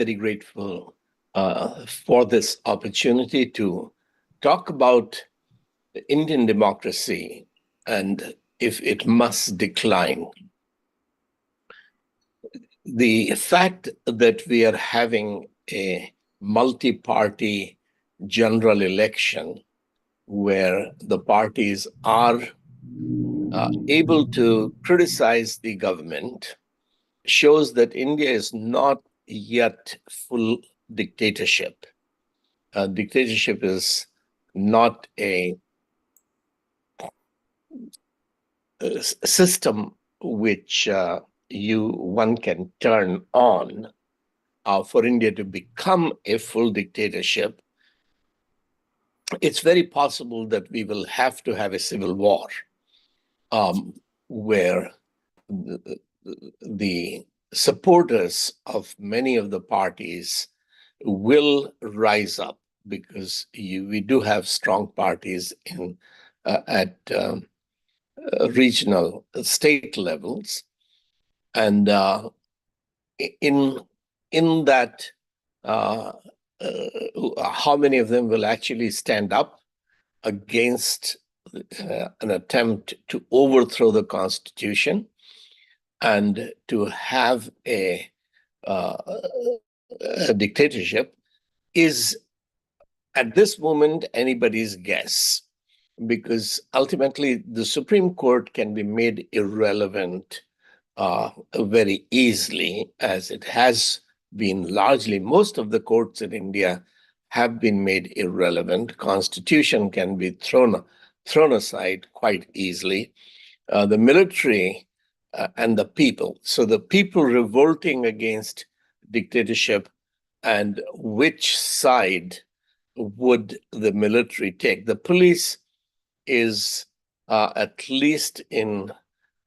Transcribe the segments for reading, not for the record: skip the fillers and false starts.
very grateful for this opportunity to talk about Indian democracy and if it must decline. The fact that we are having a multi-party general election where the parties are able to criticize the government shows that India is not yet full dictatorship. Dictatorship is not a system which one can turn on for India to become a full dictatorship. It's very possible that we will have to have a civil war where the supporters of many of the parties will rise up because we do have strong parties at regional state levels, and in that, how many of them will actually stand up against an attempt to overthrow the Constitution and to have a dictatorship is at this moment anybody's guess, because ultimately the Supreme Court can be made irrelevant very easily, as it has been largely. Most of the courts in India have been made irrelevant. Constitution can be thrown aside quite easily. The military and the people. So the people revolting against dictatorship, and which side would the military take? The police is at least in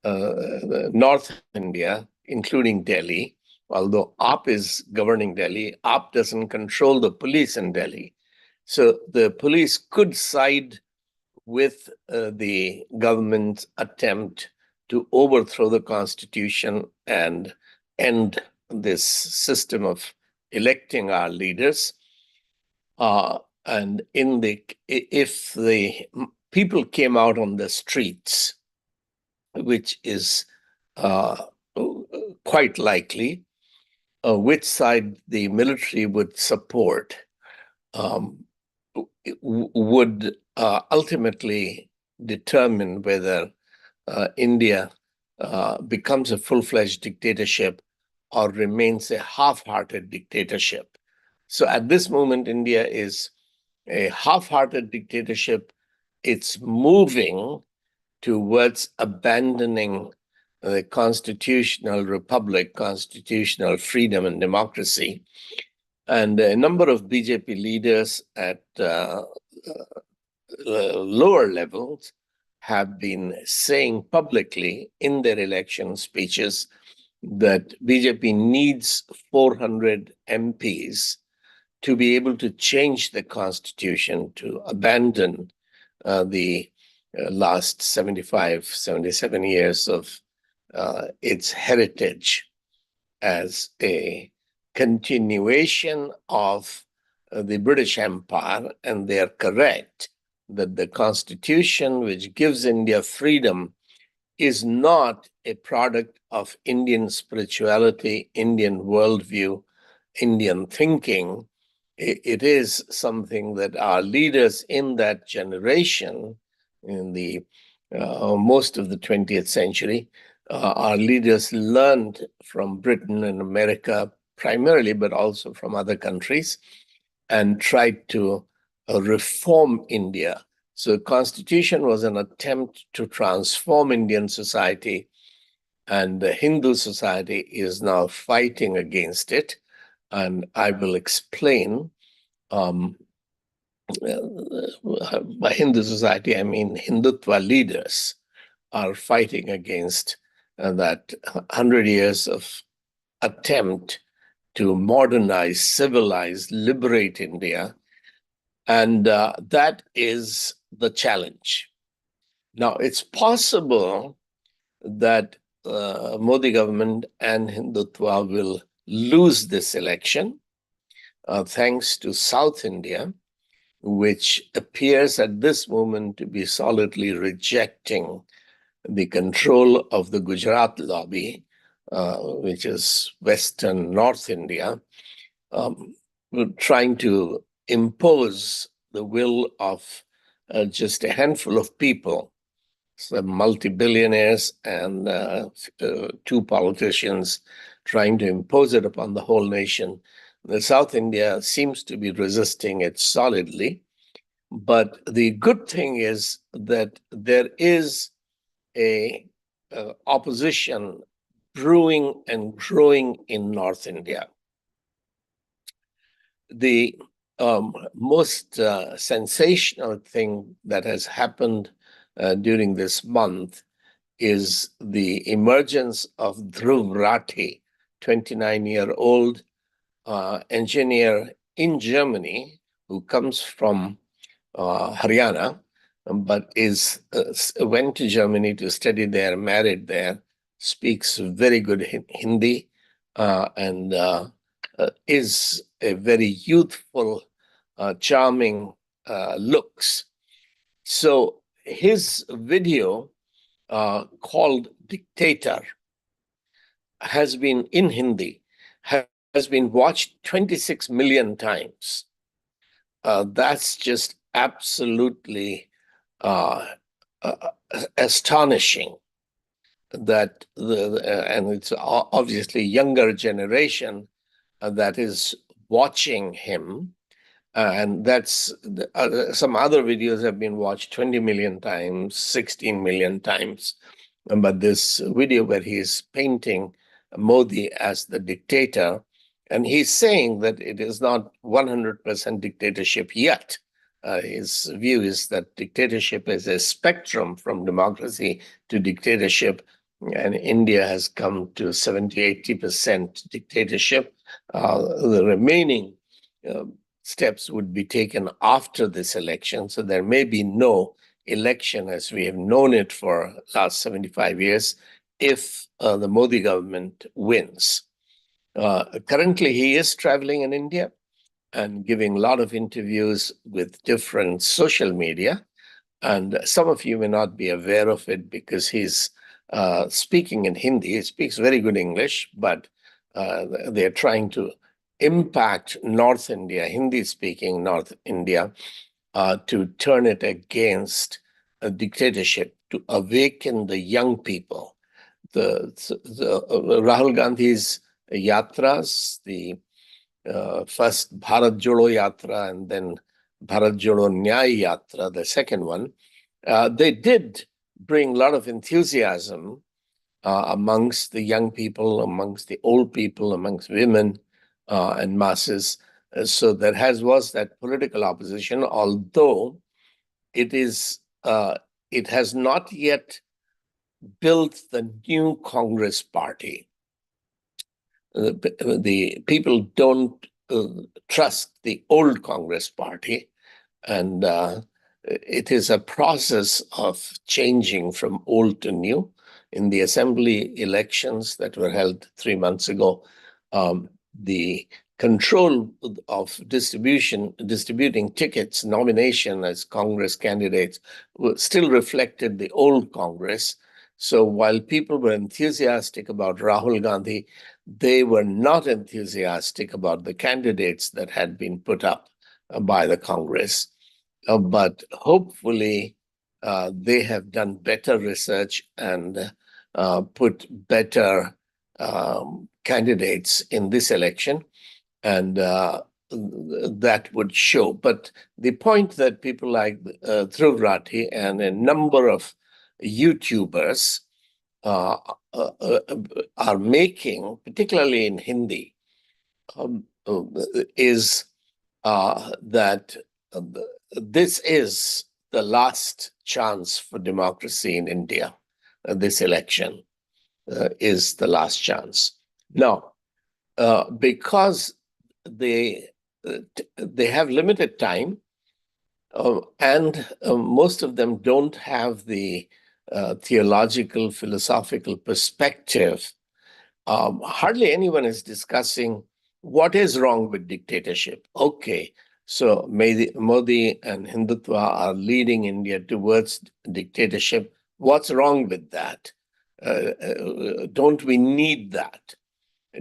North India, including Delhi, although AAP is governing Delhi, AAP doesn't control the police in Delhi. So the police could side with the government's attempt to overthrow the Constitution and end this system of electing our leaders. And if the people came out on the streets, which is quite likely, which side the military would support would ultimately determine whether India becomes a full-fledged dictatorship or remains a half-hearted dictatorship. So at this moment, India is a half-hearted dictatorship. It's moving towards abandoning the constitutional republic, constitutional freedom and democracy. And a number of BJP leaders at lower levels have been saying publicly in their election speeches that BJP needs 400 MPs to be able to change the constitution, to abandon the last 75, 77 years of its heritage as a continuation of the British Empire. And they are correct that the Constitution, which gives India freedom, is not a product of Indian spirituality, Indian worldview, Indian thinking. It is something that our leaders in that generation, in the most of the 20th century, our leaders learned from Britain and America primarily, but also from other countries, and tried to reform India. So Constitution was an attempt to transform Indian society, and the Hindu society is now fighting against it. And I will explain. By Hindu society, I mean Hindutva leaders are fighting against that 100 years of attempt to modernize, civilize, liberate India. And that is the challenge. Now, it's possible that Modi government and Hindutva will lose this election. thanks to South India, which appears at this moment to be solidly rejecting the control of the Gujarat lobby, which is Western North India, um, trying to impose the will of just a handful of people, some multi-billionaires and two politicians, trying to impose it upon the whole nation. The South India seems to be resisting it solidly. But the good thing is that there is a opposition brewing and growing in North India. The most sensational thing that has happened during this month is the emergence of Dhruv Rathi, 29-year-old engineer in Germany who comes from Haryana, but went to Germany to study there, married there, speaks very good Hindi, and is a very youthful, charming looks. So his video called Dictator has been in Hindi, has been watched 26 million times. That's just absolutely astonishing that and it's obviously younger generation that is watching him. And that's some other videos have been watched 20 million times, 16 million times. But this video where he's painting Modi as the dictator, and he's saying that it is not 100% dictatorship yet. His view is that dictatorship is a spectrum from democracy to dictatorship, and India has come to 70-80% dictatorship. The remaining steps would be taken after this election, so there may be no election as we have known it for last 75 years if the Modi government wins. Currently, he is traveling in India and giving a lot of interviews with different social media. And some of you may not be aware of it because he's speaking in Hindi. He speaks very good English, but they're trying to impact North India, Hindi-speaking North India, to turn it against a dictatorship, to awaken the young people. The Rahul Gandhi's yatras, the first Bharat Jodo Yatra and then Bharat Jodo Nyay Yatra, the second one, they did bring a lot of enthusiasm amongst the young people, amongst the old people, amongst women and masses. So there was that political opposition, although it has not yet built the new Congress party. The people don't trust the old Congress party, and it is a process of changing from old to new. In the assembly elections that were held 3 months ago, the control of distributing tickets, nomination as Congress candidates, still reflected the old Congress. So while people were enthusiastic about Rahul Gandhi, they were not enthusiastic about the candidates that had been put up by the Congress. But hopefully, they have done better research and put better candidates in this election, and that would show. But the point that people like Dhruv Rathi and a number of YouTubers are making, particularly in Hindi, is that this is the last chance for democracy in India. This election is the last chance. Now, because they have limited time, and most of them don't have the theological, philosophical perspective. Hardly anyone is discussing what is wrong with dictatorship? Okay, so Modi and Hindutva are leading India towards dictatorship. What's wrong with that? Don't we need that?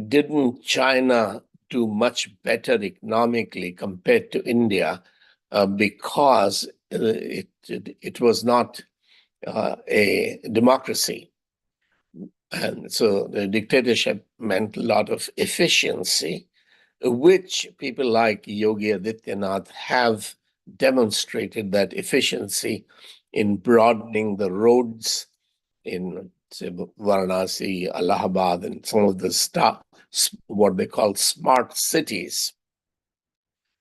Didn't China do much better economically compared to India because it was not a democracy? And so the dictatorship meant a lot of efficiency, which people like Yogi Adityanath have demonstrated that efficiency in broadening the roads in, say, Varanasi, Allahabad, and some of the what they call smart cities.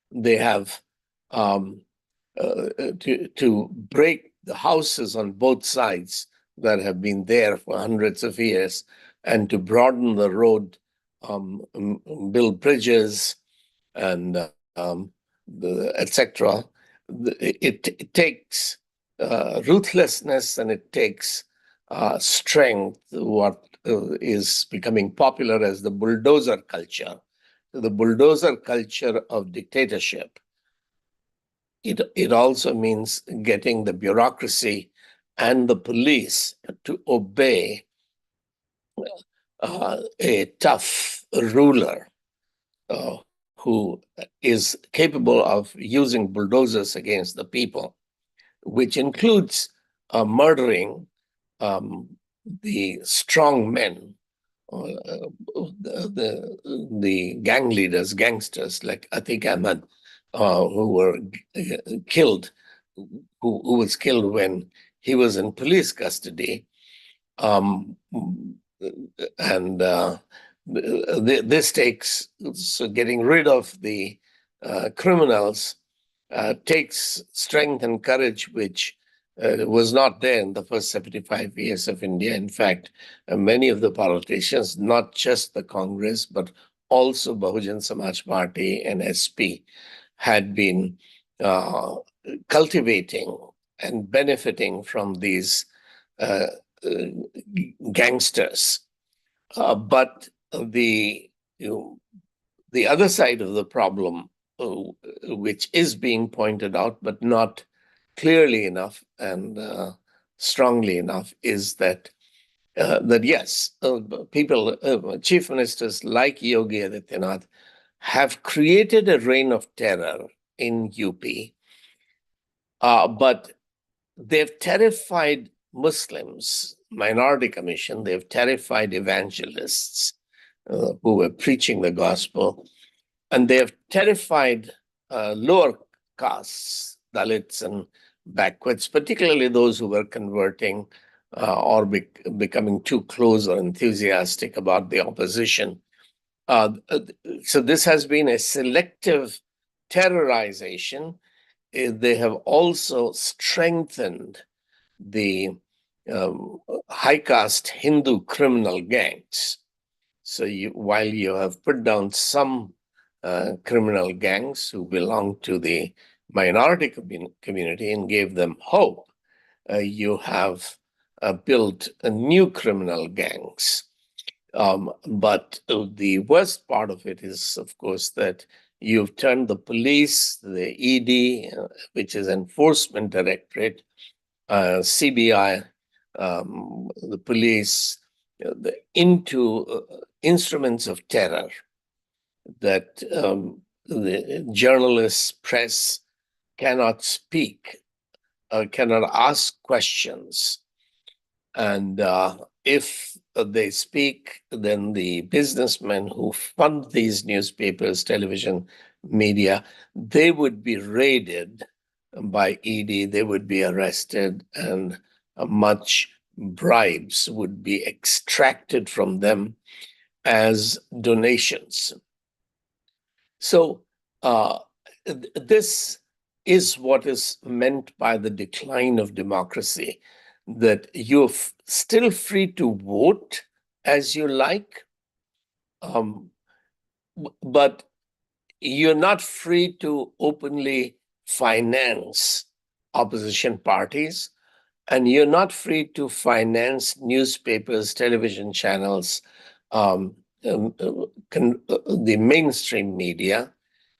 They have um, to break the houses on both sides that have been there for hundreds of years, and to broaden the road, build bridges, and etc. It takes ruthlessness, and it takes strength, what is becoming popular as the bulldozer culture. The bulldozer culture of dictatorship. It also means getting the bureaucracy and the police to obey a tough ruler who is capable of using bulldozers against the people, which includes murdering the strong men, the gang leaders, gangsters like Atiq Ahmed, who were killed, who was killed when he was in police custody. And this takes, so getting rid of the criminals takes strength and courage, which was not there in the first 75 years of India. In fact, many of the politicians, not just the Congress, but also Bahujan Samaj Party and SP, had been uh, cultivating and benefiting from these uh, gangsters. But the other side of the problem, which is being pointed out but not clearly enough and strongly enough, is that yes, people, chief ministers like Yogi Adityanath have created a reign of terror in UP, but they've terrified Muslims, minority commission, they've terrified evangelists who were preaching the gospel, and they have terrified lower castes, Dalits and backwards, particularly those who were converting or becoming too close or enthusiastic about the opposition. So this has been a selective terrorization. They have also strengthened the high caste Hindu criminal gangs. So while you have put down some criminal gangs who belong to the minority community and gave them hope, you have built new criminal gangs. But the worst part of it is, of course, that you've turned the police, the ED, which is Enforcement Directorate, CBI, the police, into instruments of terror that the journalists, press cannot speak, cannot ask questions. And if they speak, then the businessmen who fund these newspapers, television, media, they would be raided by ED, they would be arrested, and much bribes would be extracted from them as donations. So this is what is meant by the decline of democracy, that you're still free to vote as you like, but you're not free to openly finance opposition parties, and you're not free to finance newspapers, television channels, the mainstream media,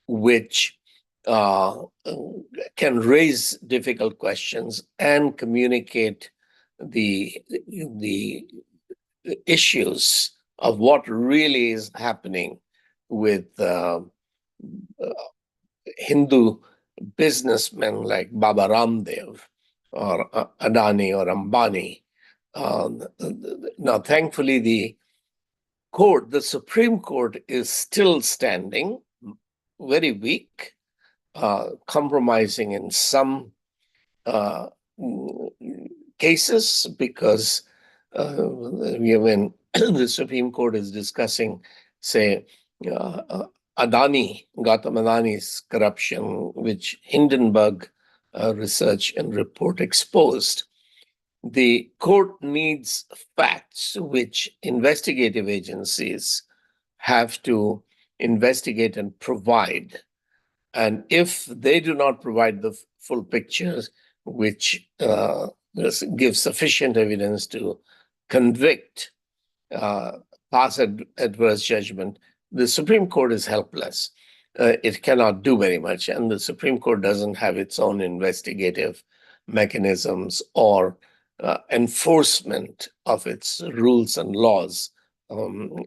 which can raise difficult questions and communicate the issues of what really is happening with Hindu businessmen like Baba Ramdev or Adani or Ambani. Now, thankfully, the Supreme Court is still standing, very weak, compromising in some uh, cases because when the Supreme Court is discussing, say, Gautam Adani's corruption, which Hindenburg research and report exposed, the court needs facts which investigative agencies have to investigate and provide. And if they do not provide the full pictures, which gives sufficient evidence to convict, pass adverse judgment, the Supreme Court is helpless. It cannot do very much. And the Supreme Court doesn't have its own investigative mechanisms or enforcement of its rules and laws.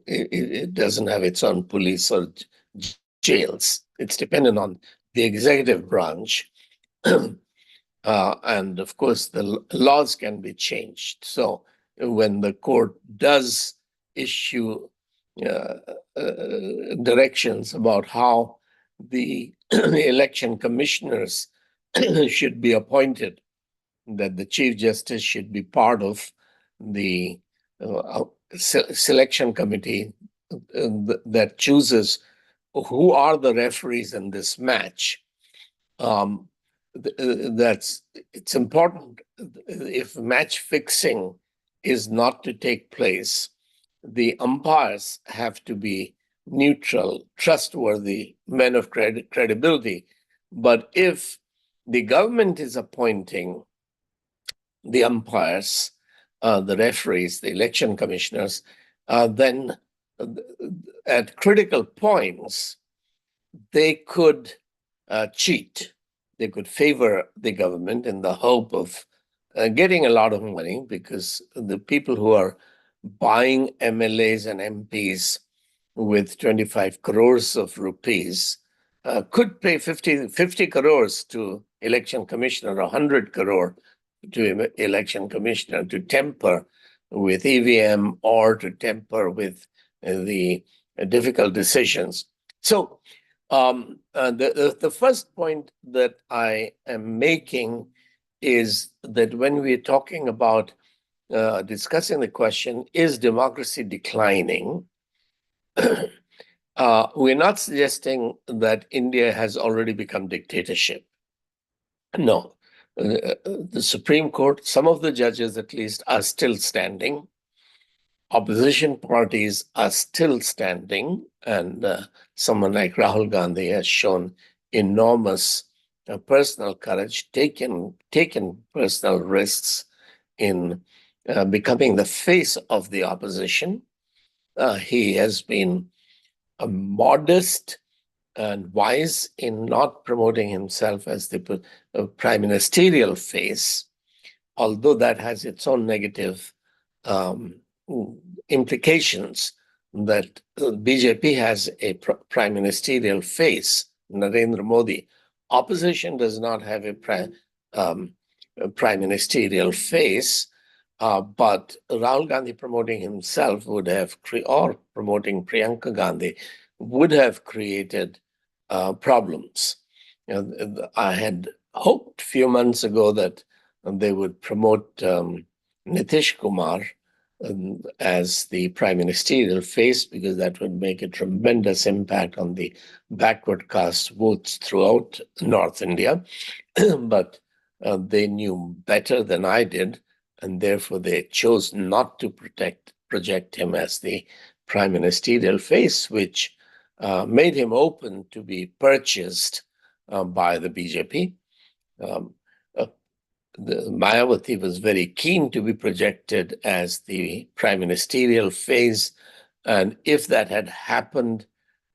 It doesn't have its own police or jails. It's dependent on the executive branch. And of course, the laws can be changed. So when the court does issue directions about how the election commissioners should be appointed, that the Chief Justice should be part of the selection committee that chooses who are the referees in this match. It's important. If match fixing is not to take place, the umpires have to be neutral, trustworthy men of credibility. But if the government is appointing the umpires, the referees, the election commissioners, then at critical points, they could cheat. They could favor the government in the hope of getting a lot of money, because the people who are buying MLAs and MPs with 25 crores of rupees could pay 50 crores to election commissioner, 100 crore to election commissioner to temper with EVM or to temper with the difficult decisions. So the first point that I am making is that when we're talking about discussing the question, is democracy declining? We're not suggesting that India has already become dictatorship. No. The Supreme Court, some of the judges at least, are still standing. Opposition parties are still standing, and someone like Rahul Gandhi has shown enormous personal courage, taken personal risks in becoming the face of the opposition. He has been modest and wise in not promoting himself as the prime ministerial face, although that has its own negative implications, that BJP has a prime ministerial face, Narendra Modi. Opposition does not have a prime ministerial face, but Rahul Gandhi promoting himself would have, or promoting Priyanka Gandhi, would have created problems. I had hoped a few months ago that they would promote Nitish Kumar as the prime ministerial face, because that would make a tremendous impact on the backward caste votes throughout North India. But they knew better than I did, and therefore they chose not to project him as the prime ministerial face, which made him open to be purchased by the BJP. Mayawati was very keen to be projected as the prime ministerial face, And if that had happened,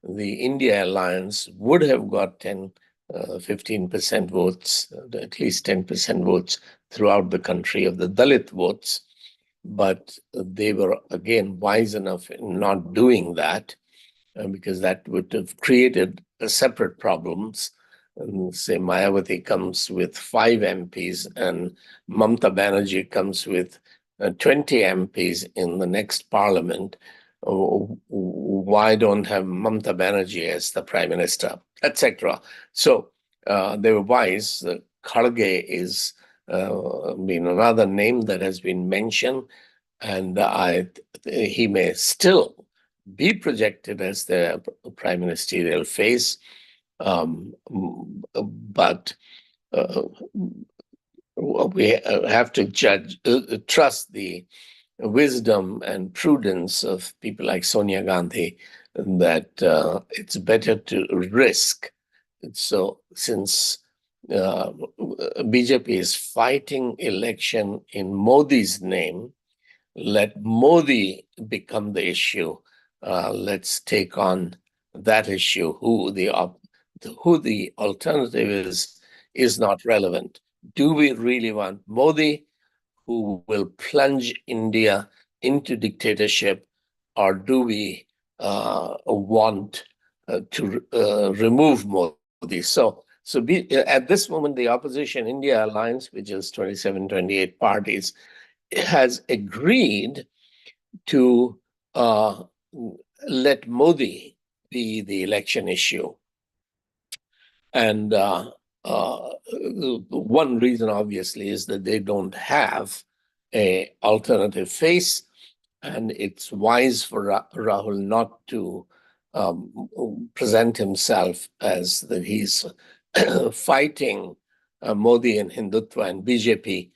the India alliance would have got 10, 15% votes, at least 10% votes throughout the country of the Dalit votes. But they were again wise enough in not doing that, because that would have created separate problems. And say Mayawati comes with 5 MPs and Mamta Banerjee comes with 20 MPs in the next parliament. Why don't have Mamta Banerjee as the prime minister, etc. So they were wise. Kharge is been another name that has been mentioned, and he may still be projected as the prime ministerial face, but we have to trust the wisdom and prudence of people like Sonia Gandhi, that it's better to risk. So since BJP is fighting election in Modi's name, let Modi become the issue. Let's take on that issue. Who the alternative is not relevant. Do we really want Modi, who will plunge India into dictatorship, or do we want to remove Modi? So at this moment, the opposition India alliance, which is 27, 28 parties, has agreed to let Modi be the election issue. And one reason, obviously, is that they don't have an alternative face, and it's wise for Rahul not to present himself as that he's fighting Modi and Hindutva and BJP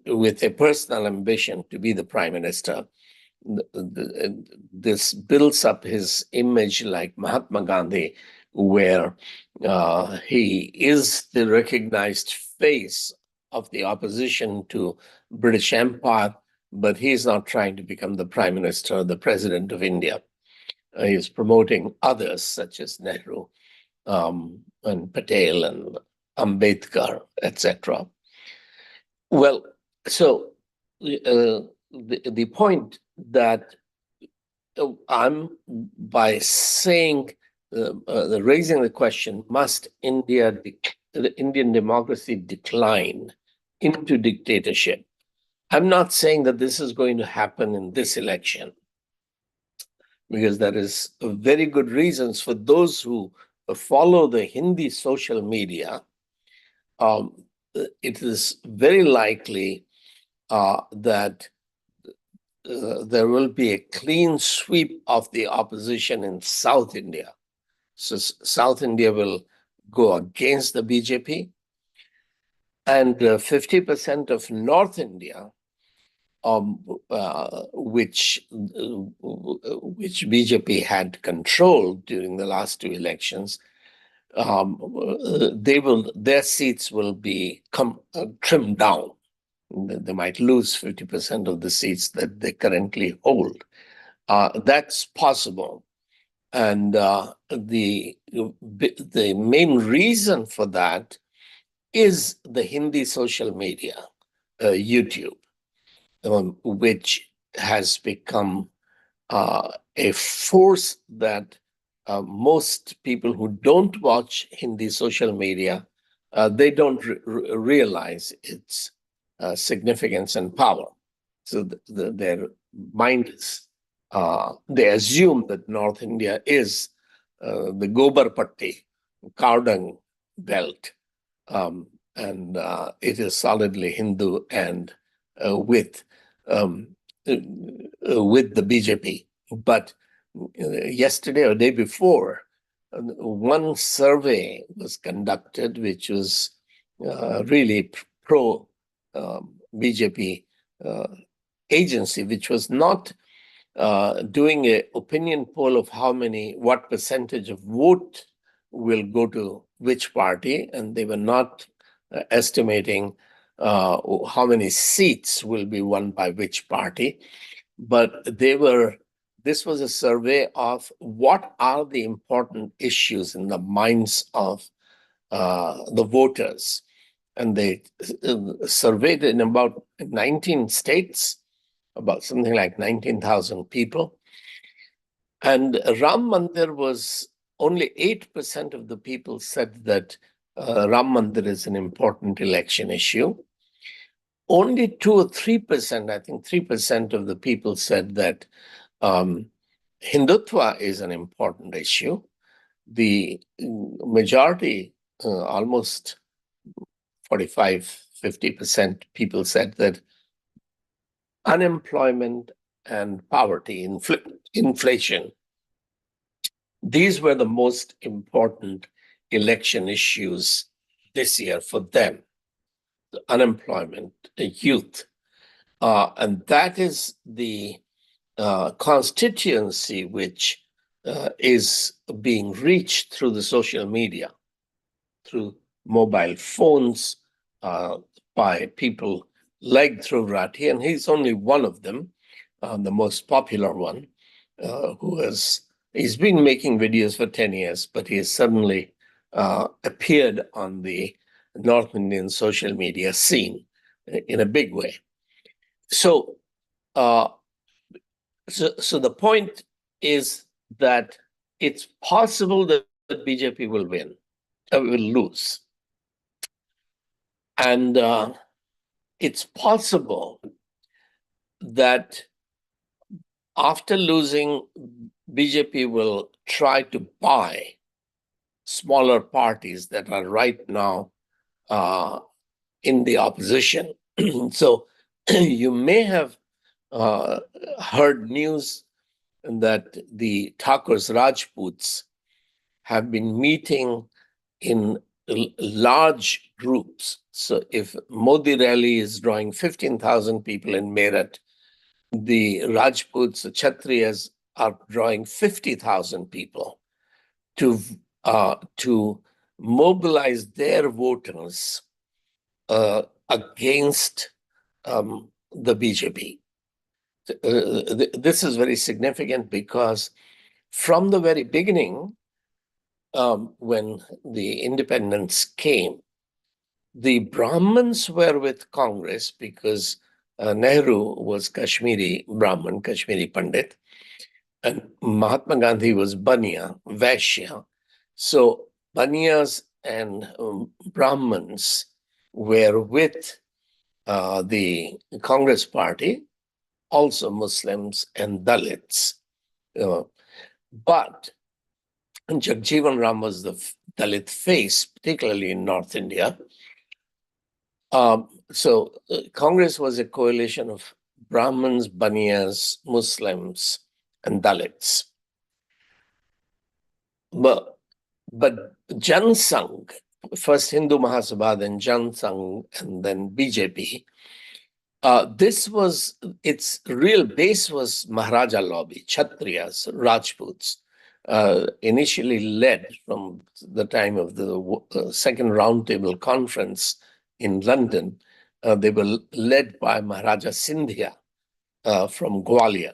with a personal ambition to be the prime minister. This builds up his image like Mahatma Gandhi, where he is the recognized face of the opposition to British Empire, but he's not trying to become the prime minister or the president of India. He's promoting others such as Nehru and Patel and Ambedkar, etc. Well, so the point that I'm by saying, raising the question, must the Indian democracy decline into dictatorship? I'm not saying that this is going to happen in this election, because there is very good reasons for those who follow the Hindi social media. It is very likely that there will be a clean sweep of the opposition in South India. So South India will go against the BJP, and 50% of North India, which BJP had controlled during the last two elections, their seats will be trimmed down. They might lose 50% of the seats that they currently hold. That's possible. And the main reason for that is the Hindi social media, YouTube, which has become a force that most people who don't watch Hindi social media, they don't realize its significance and power. So their mind is, they assume that North India is the Gobar Patti, Cowdung belt, and it is solidly Hindu and with the BJP. But yesterday or day before, one survey was conducted, which was really pro BJP agency, which was not doing an opinion poll of what percentage of vote will go to which party, and they were not estimating how many seats will be won by which party, but they were this was a survey of what are the important issues in the minds of the voters. And they surveyed in about 19 states, about something like 19,000 people. And Ram Mandir was only 8% of the people said that Ram Mandir is an important election issue. Only 2 or 3%, I think 3% of the people said that Hindutva is an important issue. The majority, almost 45-50% people said that unemployment and poverty, inflation, these were the most important election issues this year for them. The unemployment, the youth. And that is the constituency which is being reached through the social media, through mobile phones, by people like Dhruv Rathi, and he's only one of them, the most popular one, he's been making videos for 10 years, but he has suddenly appeared on the North Indian social media scene in a big way. So, so the point is that it's possible that BJP will win, will lose. And it's possible that after losing, BJP will try to buy smaller parties that are right now in the opposition. So you may have heard news that the Thakurs Rajputs have been meeting in large groups. So if Modi rally is drawing 15,000 people in Meerut, the Rajputs, the Kshatriyas are drawing 50,000 people to mobilize their voters against the BJP. This is very significant because from the very beginning, when the independence came, the Brahmins were with Congress because Nehru was Kashmiri Brahmin, Kashmiri Pandit, and Mahatma Gandhi was Baniya, Vaishya. So Baniyas and Brahmins were with the Congress party, also Muslims and Dalits. But Jagjeevan Ram was the Dalit face, particularly in North India. So Congress was a coalition of Brahmins, Baniyas, Muslims, and Dalits. But Jan Sangh, first Hindu Mahasabha, then Jan Sangh, and then BJP, its real base was Maharaja lobby, Kshatriyas, Rajputs, initially led from the time of the Second Roundtable Conference in London. They were led by Maharaja Sindhia from Gwalior.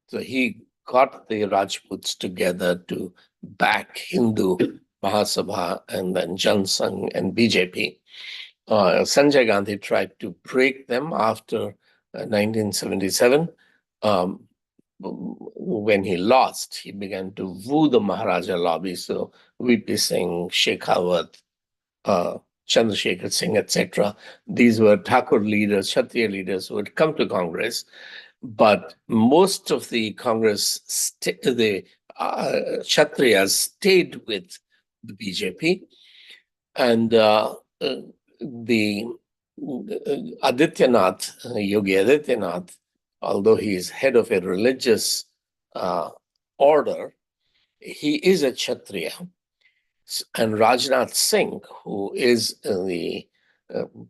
So he got the Rajputs together to back Hindu Mahasabha and then Jan Sangh and BJP. Sanjay Gandhi tried to break them after 1977. When he lost, he began to woo the Maharaja lobby. So VP Singh, Shekhawat, Chandrasekhar Singh, etc. These were Thakur leaders, Kshatriya leaders who had come to Congress. But most of the Congress, the Kshatriyas stayed with the BJP. And the Adityanath, Yogi Adityanath, although he is head of a religious order, he is a Kshatriya. And Rajnath Singh, who is the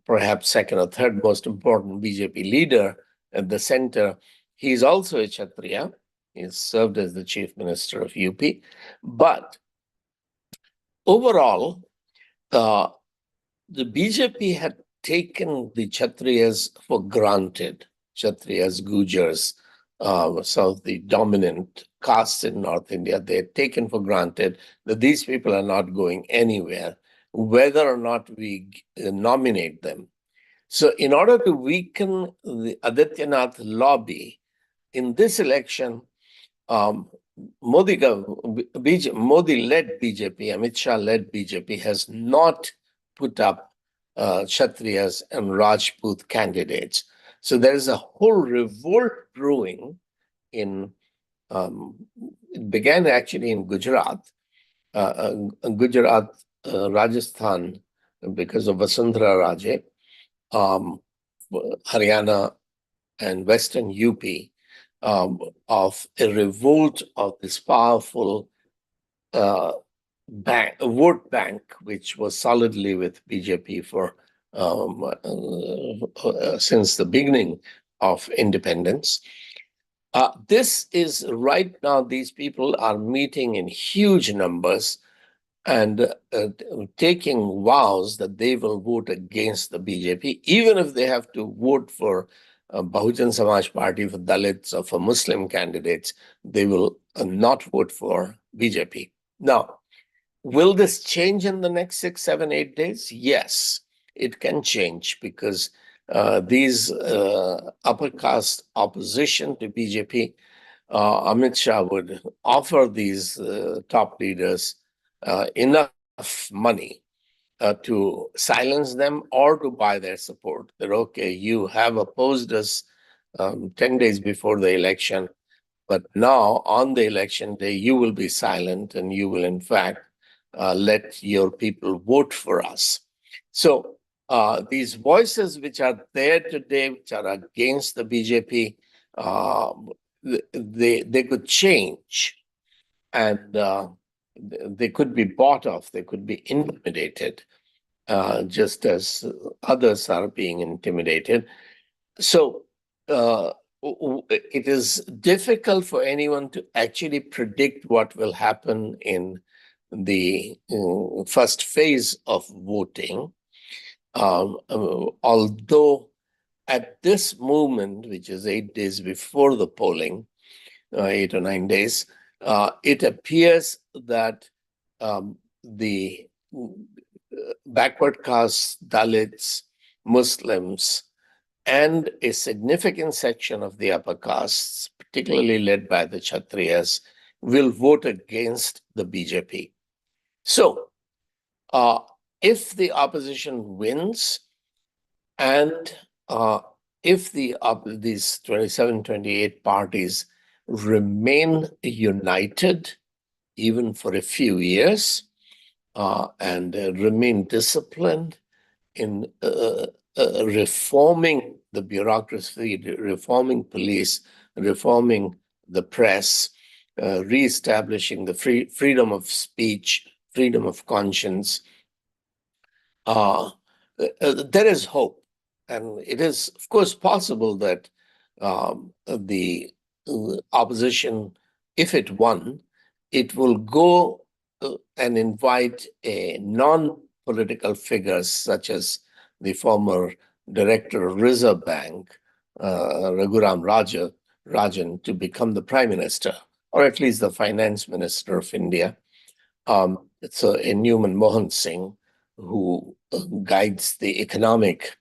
perhaps second or third most important BJP leader at the center, he is also a Kshatriya. He has served as the chief minister of UP. But overall, the BJP had taken the Kshatriyas for granted, Kshatriyas, Gujars, some of the dominant castes in North India. They're taken for granted that these people are not going anywhere, whether or not we nominate them. So, in order to weaken the Adityanath lobby in this election, um, Modi-led BJP, Amit Shah-led BJP has not put up Kshatriyas and Rajput candidates. So there is a whole revolt brewing in, it began actually in Gujarat, Rajasthan, because of Vasundhara Raje, Haryana and Western UP, of a revolt of this powerful vote bank, which was solidly with BJP for since the beginning of independence. This is right now, these people are meeting in huge numbers and taking vows that they will vote against the BJP, even if they have to vote for Bahujan Samaj Party, for Dalits, or for Muslim candidates, they will not vote for BJP. Now, will this change in the next 6, 7, 8 days? Yes, it can change, because these upper caste opposition to BJP, Amit Shah would offer these top leaders enough money to silence them or to buy their support. That, okay, you have opposed us 10 days before the election, but now on the election day, you will be silent and you will, in fact, let your people vote for us. So these voices which are there today, which are against the BJP, they could change, and they could be bought off, they could be intimidated, just as others are being intimidated. So it is difficult for anyone to actually predict what will happen in the first phase of voting. Although at this moment, which is 8 days before the polling, 8 or 9 days, it appears that the backward castes, Dalits, Muslims, and a significant section of the upper castes, particularly led by the Kshatriyas, will vote against the BJP. So, if the opposition wins, and if these 27, 28 parties remain united, even for a few years, and remain disciplined in reforming the bureaucracy, reforming police, reforming the press, reestablishing the freedom of speech, freedom of conscience, there is hope. And it is, of course, possible that the opposition, if it won, it will go and invite a non-political figures such as the former director of Reserve Bank, Raghuram Rajan, to become the prime minister, or at least the finance minister of India. It's a Newman Mohan Singh, who guides the economic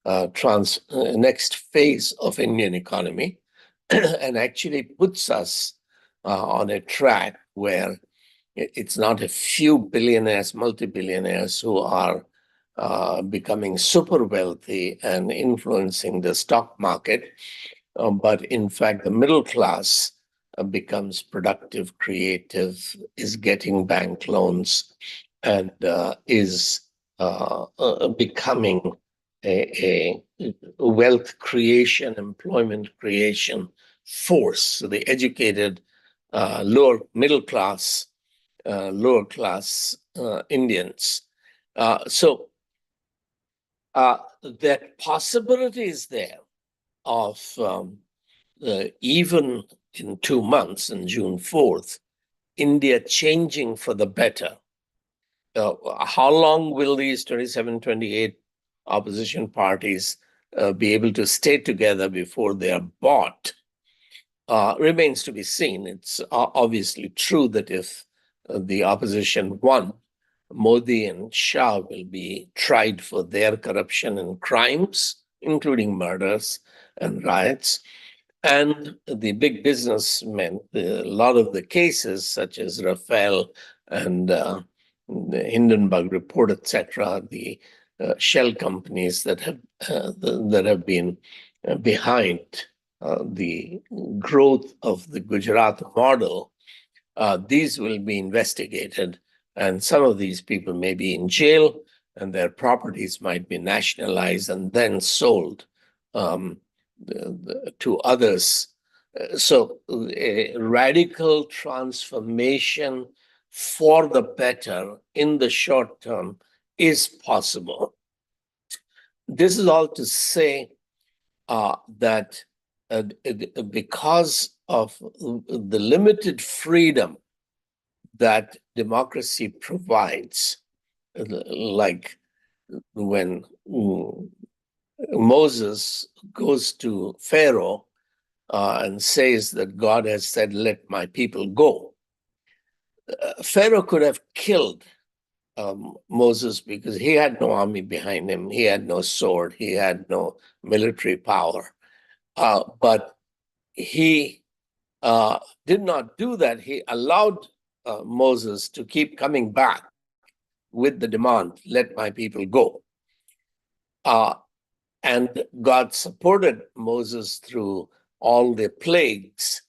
next phase of Indian economy and actually puts us on a track where it's not a few billionaires, multi-billionaires who are becoming super wealthy and influencing the stock market, but in fact the middle class becomes productive, creative, is getting bank loans, and is becoming a wealth creation, employment creation force. So the educated, lower middle class, lower class Indians. So that possibility is there of even in 2 months, in June 4th, India changing for the better. How long will these 27, 28 opposition parties be able to stay together before they are bought remains to be seen. It's obviously true that if the opposition won, Modi and Shah will be tried for their corruption and crimes, including murders and riots. And the big businessmen, a lot of the cases, such as Rafael and the Hindenburg report, etc., the shell companies that have been behind the growth of the Gujarat model, these will be investigated, and some of these people may be in jail, and their properties might be nationalized and then sold to others. So, a radical transformation for the better in the short term is possible. This is all to say that because of the limited freedom that democracy provides, like when Moses goes to Pharaoh and says that God has said, "Let my people go." Pharaoh could have killed Moses because he had no army behind him, he had no sword, he had no military power. But he did not do that. He allowed Moses to keep coming back with the demand, "Let my people go." And God supported Moses through all the plagues,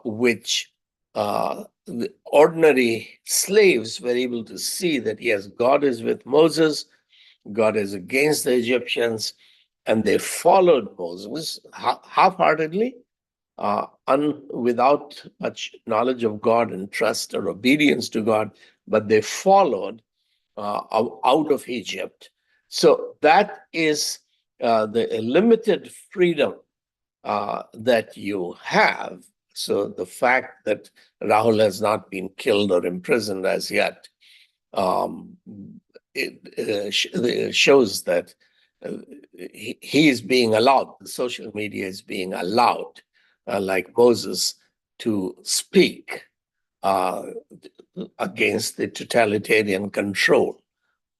which the ordinary slaves were able to see that, yes, God is with Moses, God is against the Egyptians, and they followed Moses half-heartedly, without much knowledge of God and trust or obedience to God, but they followed out of Egypt. So that is the limited freedom that you have. So the fact that Rahul has not been killed or imprisoned as yet, it shows that he is being allowed, the social media is being allowed, like Moses, to speak against the totalitarian control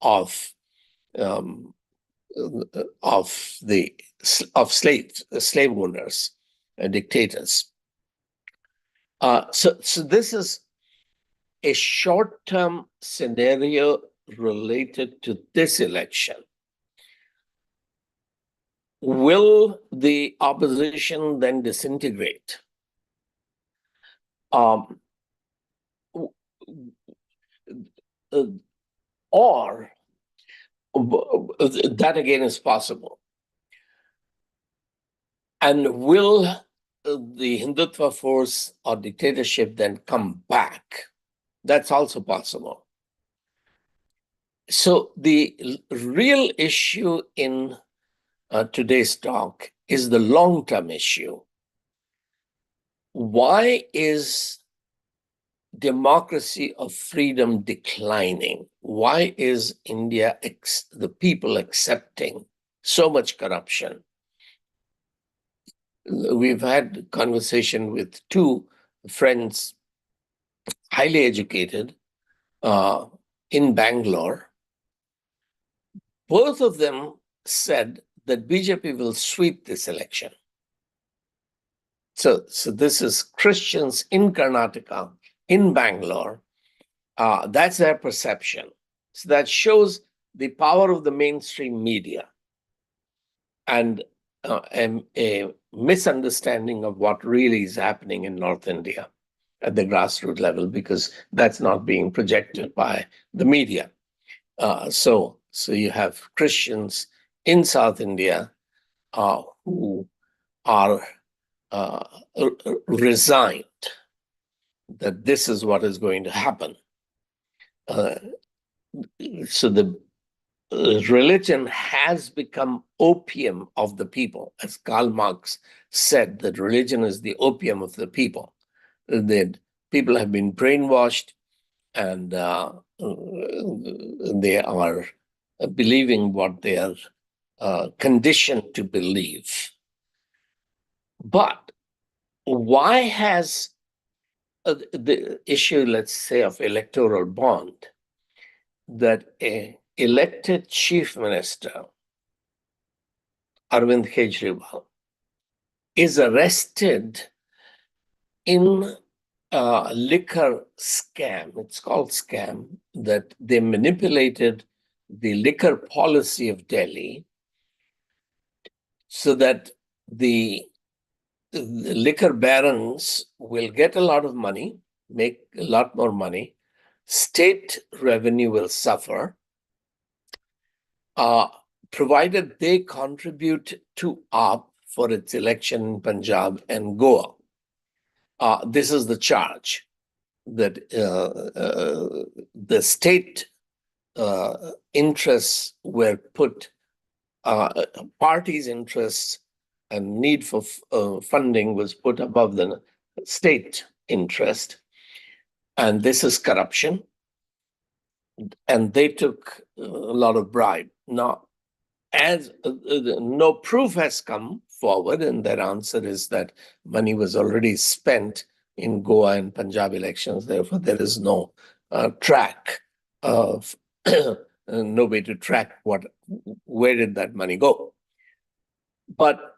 of slave owners, dictators. So this is a short-term scenario related to this election. Will the opposition then disintegrate? Or that again is possible. And will the Hindutva force or dictatorship then come back? That's also possible. So the real issue in today's talk is the long-term issue. Why is democracy of freedom declining? Why is India, the people, accepting so much corruption? We've had conversation with two friends, highly educated, in Bangalore. Both of them said that BJP will sweep this election. So this is Christians in Karnataka, in Bangalore. That's their perception. So that shows the power of the mainstream media and a misunderstanding of what really is happening in North India at the grassroots level, because that's not being projected by the media. So you have Christians in South India who are resigned that this is what is going to happen. So the religion has become opium of the people, as Karl Marx said, that religion is the opium of the people. That people have been brainwashed, and they are believing what they are conditioned to believe. But why has the issue, let's say, of electoral bond, that a elected chief minister, Arvind Kejriwal, is arrested in a liquor scam. It's called scam, that they manipulated the liquor policy of Delhi so that the liquor barons will get a lot of money, make a lot more money. State revenue will suffer, provided they contribute to AAP for its election in Punjab and Goa. This is the charge, that the state interests were put, parties' interests and need for funding was put above the state interest. And this is corruption. And they took a lot of bribe. Now, as no proof has come forward, and their answer is that money was already spent in Goa and Punjab elections. Therefore, there is no track of no way to track where did that money go. But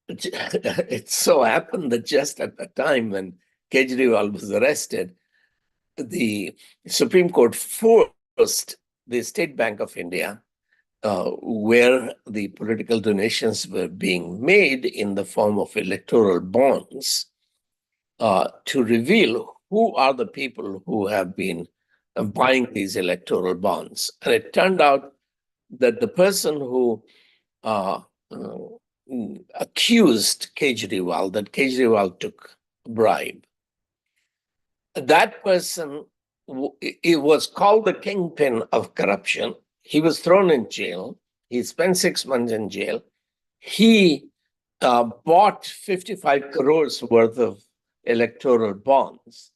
it so happened that just at the time when Kejriwal was arrested, the Supreme Court forced the State Bank of India, where the political donations were being made in the form of electoral bonds, to reveal who are the people who have been buying these electoral bonds. And it turned out that the person who accused Kejriwal that Kejriwal took a bribe, that person, it was called the kingpin of corruption. He was thrown in jail. He spent 6 months in jail. He bought 55 crores worth of electoral bonds.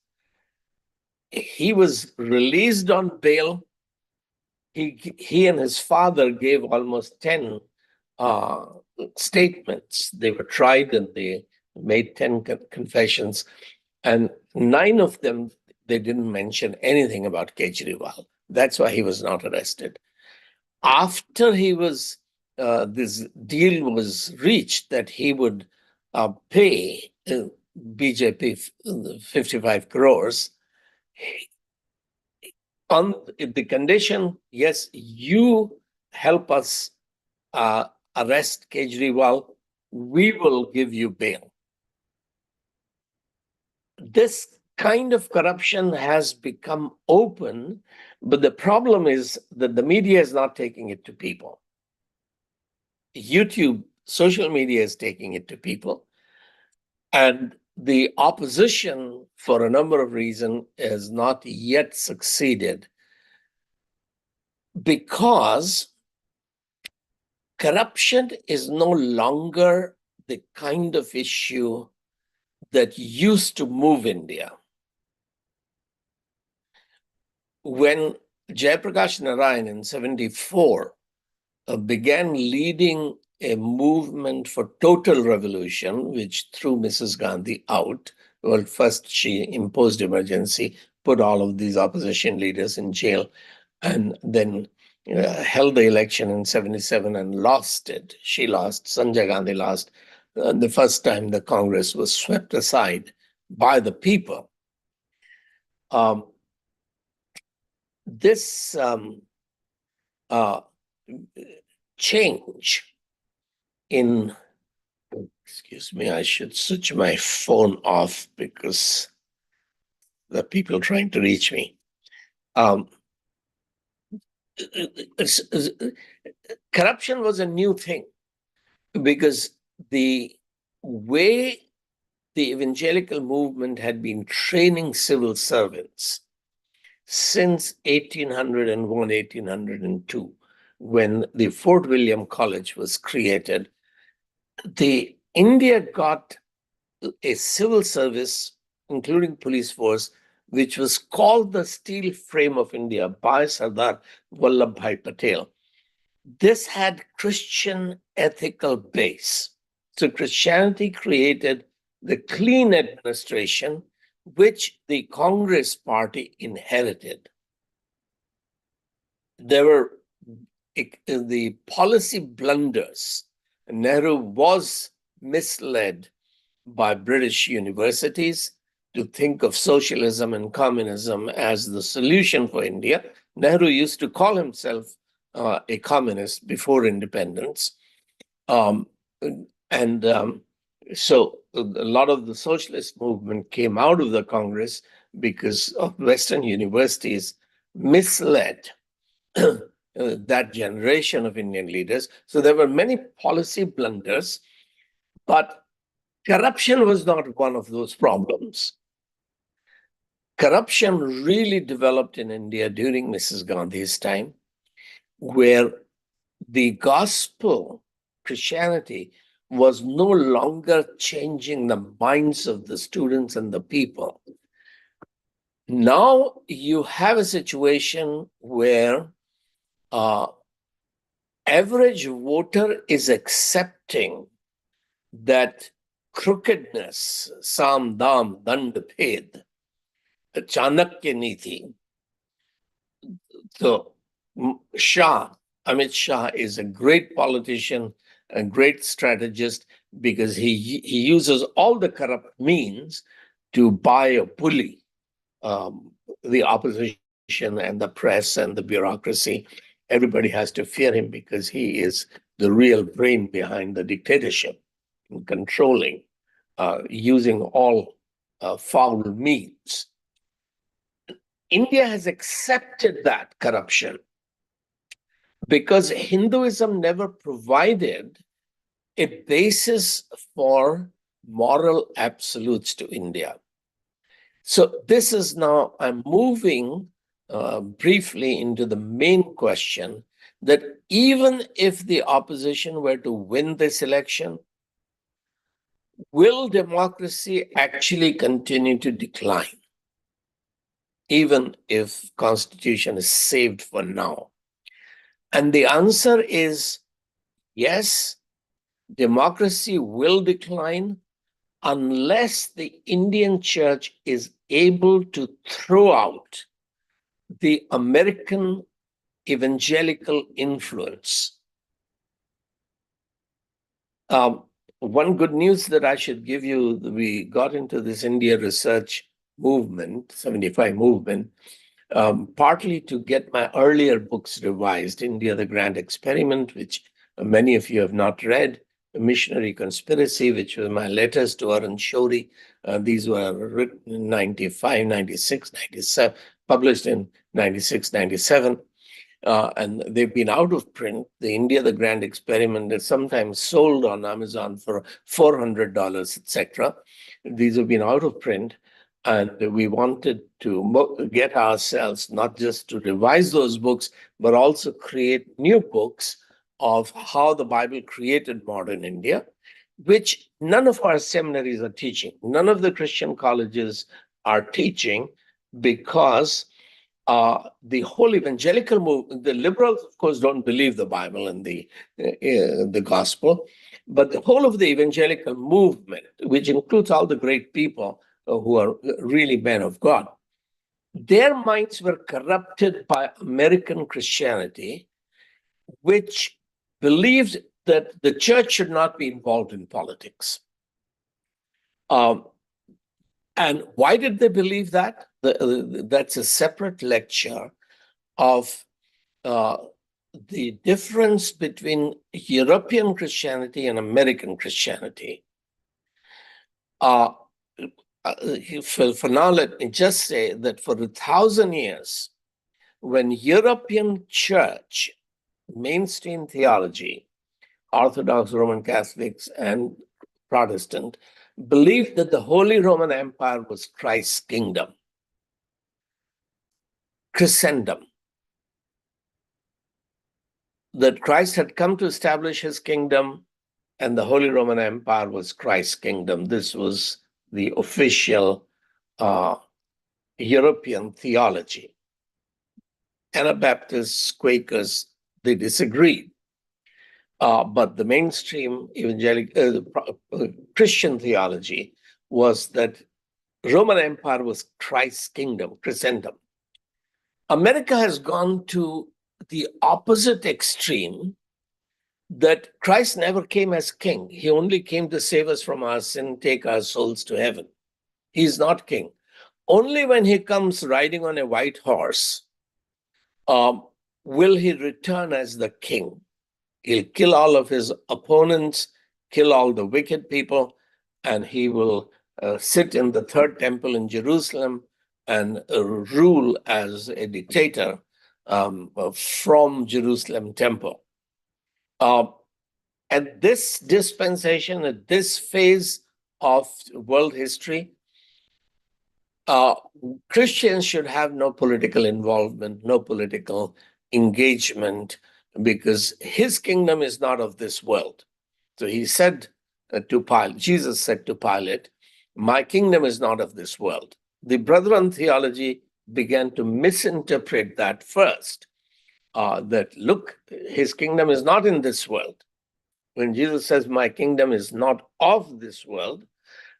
He was released on bail. He and his father gave almost 10 statements. They were tried and they made 10 confessions. And 9 of them, they didn't mention anything about Kejriwal. That's why he was not arrested. After he was, this deal was reached that he would pay BJP 55 crores on the condition, yes, you help us arrest Kejriwal, we will give you bail. This kind of corruption has become open, but the problem is that the media is not taking it to people. YouTube, social media is taking it to people. And the opposition, for a number of reasons, has not yet succeeded, because corruption is no longer the kind of issue that used to move India. When Jayaprakash Narayan in 1974 began leading a movement for total revolution, which threw Mrs. Gandhi out. Well, first she imposed emergency, put all of these opposition leaders in jail, and then held the election in 1977 and lost it. She lost, Sanjay Gandhi lost. The first time the Congress was swept aside by the people. This change in, excuse me, I should switch my phone off because the people trying to reach me. Corruption was a new thing because the way the evangelical movement had been training civil servants since 1801, 1802, when the Fort William College was created, India got a civil service, including police force, which was called the Steel Frame of India by Sardar Vallabhbhai Patel. This had Christian ethical base. So Christianity created the clean administration which the Congress party inherited. There were the policy blunders. Nehru was misled by British universities to think of socialism and communism as the solution for India. Nehru used to call himself a communist before independence. Um, and so a lot of the socialist movement came out of the Congress because of Western universities misled that generation of Indian leaders. So there were many policy blunders, but corruption was not one of those problems. Corruption really developed in India during Mrs. Gandhi's time, where the gospel, Christianity, was no longer changing the minds of the students and the people. Now you have a situation where average voter is accepting that crookedness, Sam Dam Dand Bhed, Chanakya Niti. So Amit Shah is a great politician, a great strategist, because he uses all the corrupt means to buy or bully the opposition and the press and the bureaucracy. Everybody has to fear him because he is the real brain behind the dictatorship, controlling, using all foul means. India has accepted that corruption because Hinduism never provided a basis for moral absolutes to India. So this is now, I'm moving briefly into the main question that even if the opposition were to win this election, will democracy actually continue to decline, even if constitution is saved for now? And the answer is yes, democracy will decline unless the Indian church is able to throw out the American evangelical influence. One good news that I should give you, we got into this India research movement, 75 movement, partly to get my earlier books revised, India, the Grand Experiment, which many of you have not read, A Missionary Conspiracy, which was my letters to Arun Shourie. These were written in 95, 96, 97, published in 96, 97. And they've been out of print. The India, the Grand Experiment is sometimes sold on Amazon for $400, etc. These have been out of print. And we wanted to get ourselves not just to revise those books, but also create new books of how the Bible created modern India, which none of our seminaries are teaching. None of the Christian colleges are teaching because the whole evangelical movement, the liberals, of course, don't believe the Bible and the gospel, but the whole of the evangelical movement, which includes all the great people who are really men of God, their minds were corrupted by American Christianity, which believed that the church should not be involved in politics. And why did they believe that? That's a separate lecture of the difference between European Christianity and American Christianity. For now, let me just say that for 1,000 years, when European church, mainstream theology, Orthodox, Roman Catholics, and Protestant, believed that the Holy Roman Empire was Christ's kingdom, Christendom, that Christ had come to establish his kingdom and the Holy Roman Empire was Christ's kingdom. This was the official European theology. Anabaptists, Quakers, they disagreed. But the mainstream evangelical Christian theology was that Roman Empire was Christ's kingdom, Christendom. America has gone to the opposite extreme, that Christ never came as king. He only came to save us from our sin, take our souls to heaven. He's not king. Only when he comes riding on a white horse will he return as the king. He'll kill all of his opponents, kill all the wicked people, and he will sit in the third temple in Jerusalem and rule as a dictator from Jerusalem temple. At this dispensation, at this phase of world history, Christians should have no political involvement, no political engagement, because his kingdom is not of this world. So he said to Pilate, Jesus said to Pilate, my kingdom is not of this world. The Brethren theology began to misinterpret that first, that look, his kingdom is not in this world. When Jesus says, my kingdom is not of this world,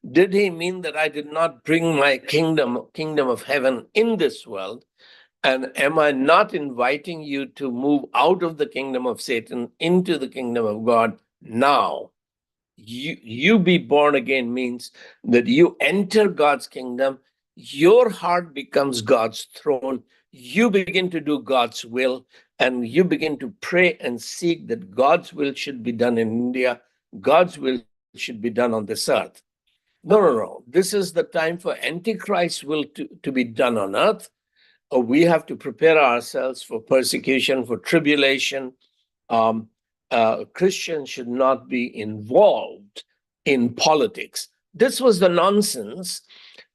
did he mean that I did not bring my kingdom of heaven in this world? And am I not inviting you to move out of the kingdom of Satan into the kingdom of God now? You be born again means that you enter God's kingdom, your heart becomes God's throne, you begin to do God's will, and you begin to pray and seek that God's will should be done in India, God's will should be done on this earth. No. This is the time for Antichrist's will to be done on earth. We have to prepare ourselves for persecution, for tribulation. Christians should not be involved in politics. This was the nonsense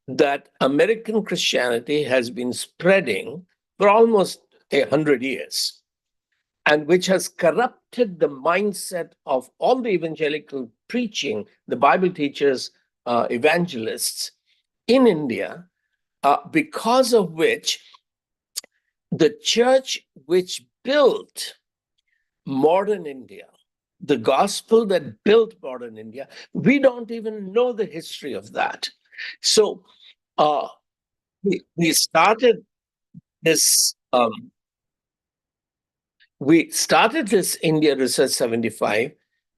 that American Christianity has been spreading for almost 100 years, and which has corrupted the mindset of all the evangelical preaching, the Bible teachers, evangelists in India, because of which the church which built modern India, the gospel that built modern India, we don't even know the history of that. So we started this. We started this India Research 75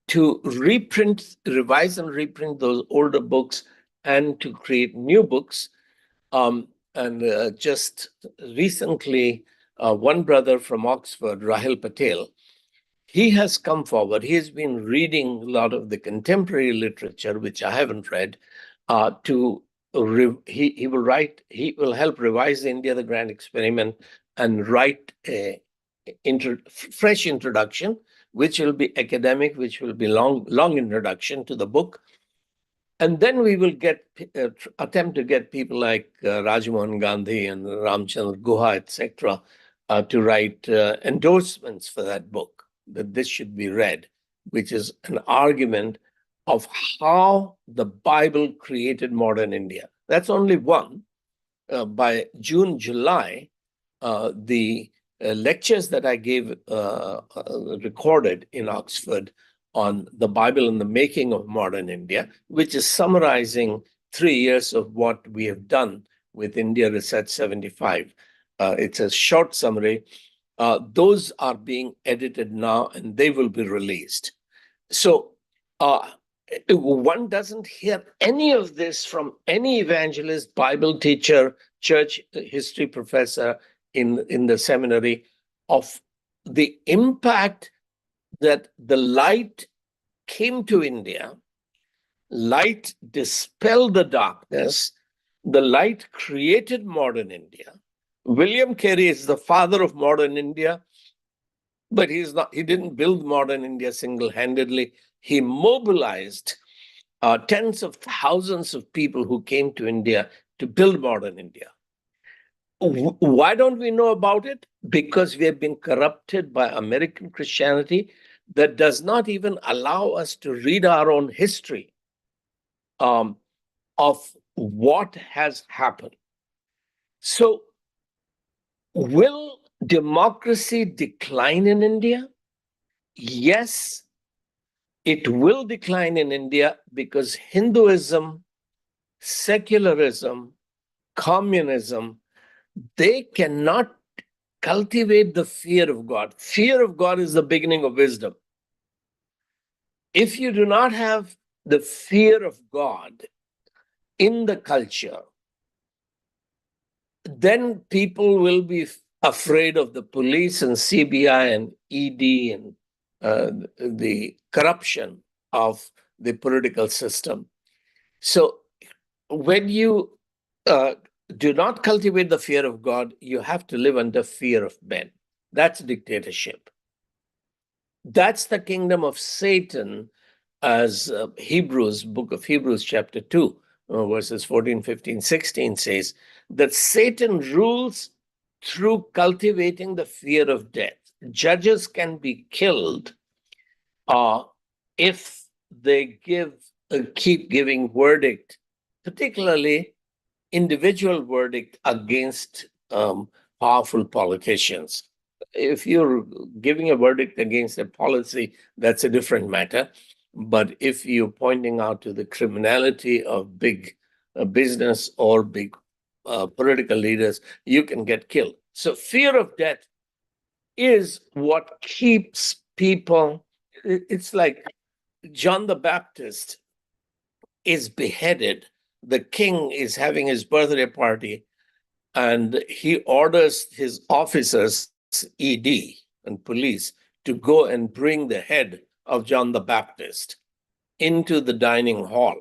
to revise and reprint those older books and to create new books. And just recently, one brother from Oxford, Rahil Patel, he has come forward. He has been reading a lot of the contemporary literature, which I haven't read, he will help revise India, the Grand Experiment, and write a fresh introduction, which will be academic, which will be long introduction to the book. And then we will attempt to get people like Rajamohan Gandhi and Ramchandra Guha, etc., to write endorsements for that book, that this should be read, which is an argument of how the Bible created modern India. That's only one. By June, July, the lectures that I gave recorded in Oxford on the Bible and the making of modern India, which is summarizing 3 years of what we have done with India Research 75. It's a short summary. Those are being edited now and they will be released. So one doesn't hear any of this from any evangelist, Bible teacher, church history professor in the seminary, of the impact that the light came to India, light dispelled the darkness, the light created modern India. William Carey is the father of modern India, but he didn't build modern India single-handedly. He mobilized tens of thousands of people who came to India to build modern India. Why don't we know about it? Because we have been corrupted by American Christianity that does not even allow us to read our own history of what has happened. So, will democracy decline in India? Yes, it will decline in India because Hinduism secularism, communism, they cannot cultivate the fear of God. Fear of God is the beginning of wisdom. If you do not have the fear of God in the culture, then people will be afraid of the police and CBI and ED and the corruption of the political system. So when you do not cultivate the fear of God, you have to live under fear of men. That's dictatorship. That's the kingdom of Satan, as book of Hebrews, chapter 2, verses 14, 15, 16 says, that Satan rules through cultivating the fear of death. Judges can be killed if they keep giving verdict, particularly individual verdict against powerful politicians. If you're giving a verdict against a policy, that's a different matter. But if you're pointing out to the criminality of big business or big political leaders, you can get killed. So fear of death is what keeps people. It's like John the Baptist is beheaded. The king is having his birthday party, and he orders his officers, ED and police, to go and bring the head of John the Baptist into the dining hall.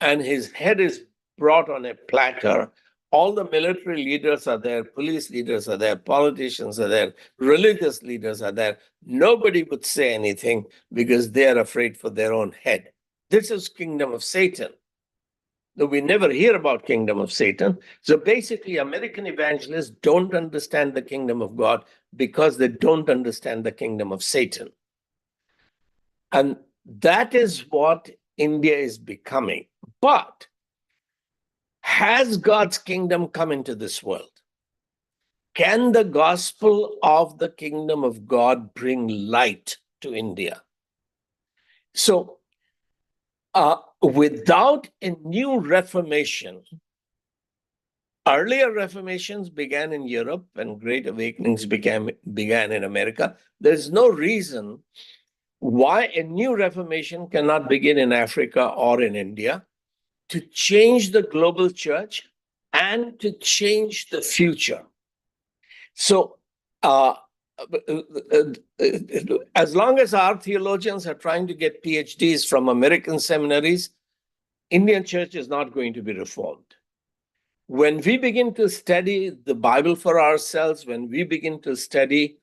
And his head is brought on a platter. All the military leaders are there, police leaders are there, politicians are there, religious leaders are there. Nobody would say anything because they are afraid for their own head. This is kingdom of Satan. Though we never hear about kingdom of Satan. So basically, American evangelists don't understand the kingdom of God because they don't understand the kingdom of Satan. And that is what India is becoming. But has God's kingdom come into this world? Can the gospel of the kingdom of God bring light to India? So, without a new reformation, earlier reformations began in Europe and great awakenings began in America. There's no reason why a new reformation cannot begin in Africa or in India to change the global church and to change the future. So, as long as our theologians are trying to get PhDs from American seminaries, Indian church is not going to be reformed. When we begin to study the Bible for ourselves, when we begin to study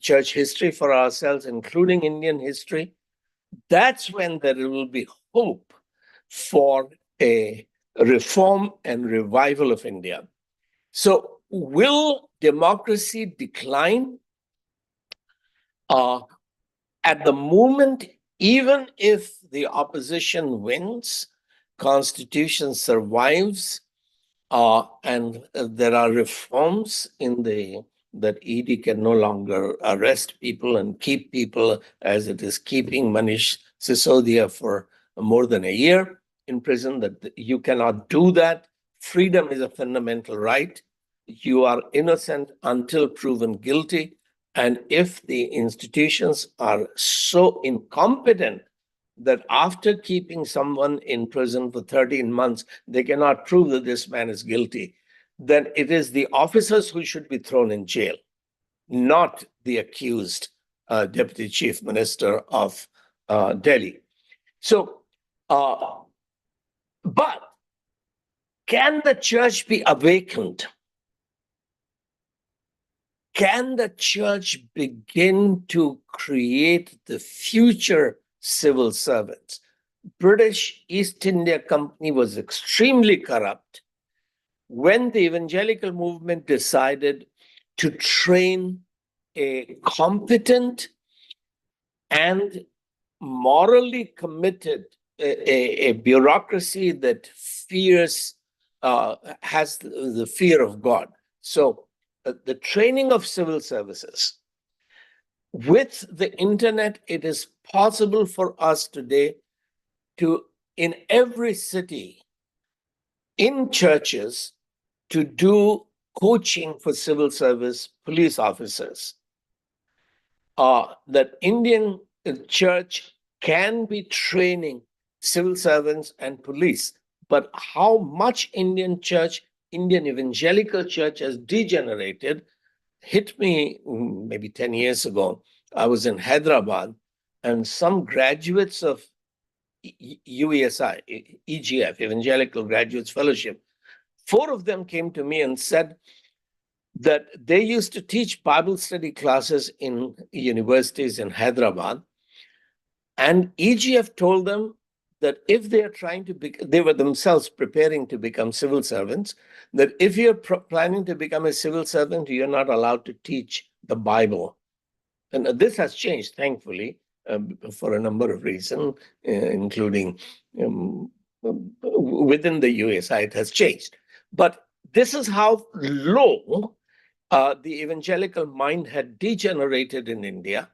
church history for ourselves, including Indian history, that's when there will be hope for a reform and revival of India. So, will democracy decline? At the moment, even if the opposition wins, constitution survives, and there are reforms in that ED can no longer arrest people and keep people as it is keeping Manish Sisodia for more than a year in prison, that you cannot do that. Freedom is a fundamental right. You are innocent until proven guilty. And if the institutions are so incompetent that after keeping someone in prison for 13 months, they cannot prove that this man is guilty, then it is the officers who should be thrown in jail, not the accused deputy chief minister of Delhi. So, but can the church be awakened? Can the church begin to create the future civil servants? British East India Company was extremely corrupt. When the evangelical movement decided to train a competent and morally committed a bureaucracy that has the fear of God. So the training of civil services. With the internet, it is possible for us today to in every city, in churches, to do coaching for civil service police officers. That Indian church can be training civil servants and police, but how much Indian evangelical church has degenerated hit me maybe 10 years ago. I was in Hyderabad, and some graduates of UESI, EGF, Evangelical Graduates Fellowship, 4 of them came to me and said that they used to teach Bible study classes in universities in Hyderabad. And EGF told them that if they are trying to they were themselves preparing to become civil servants, that if you're planning to become a civil servant, you're not allowed to teach the Bible. And this has changed, thankfully, for a number of reasons, including within the USI, it has changed. But this is how low the evangelical mind had degenerated in India,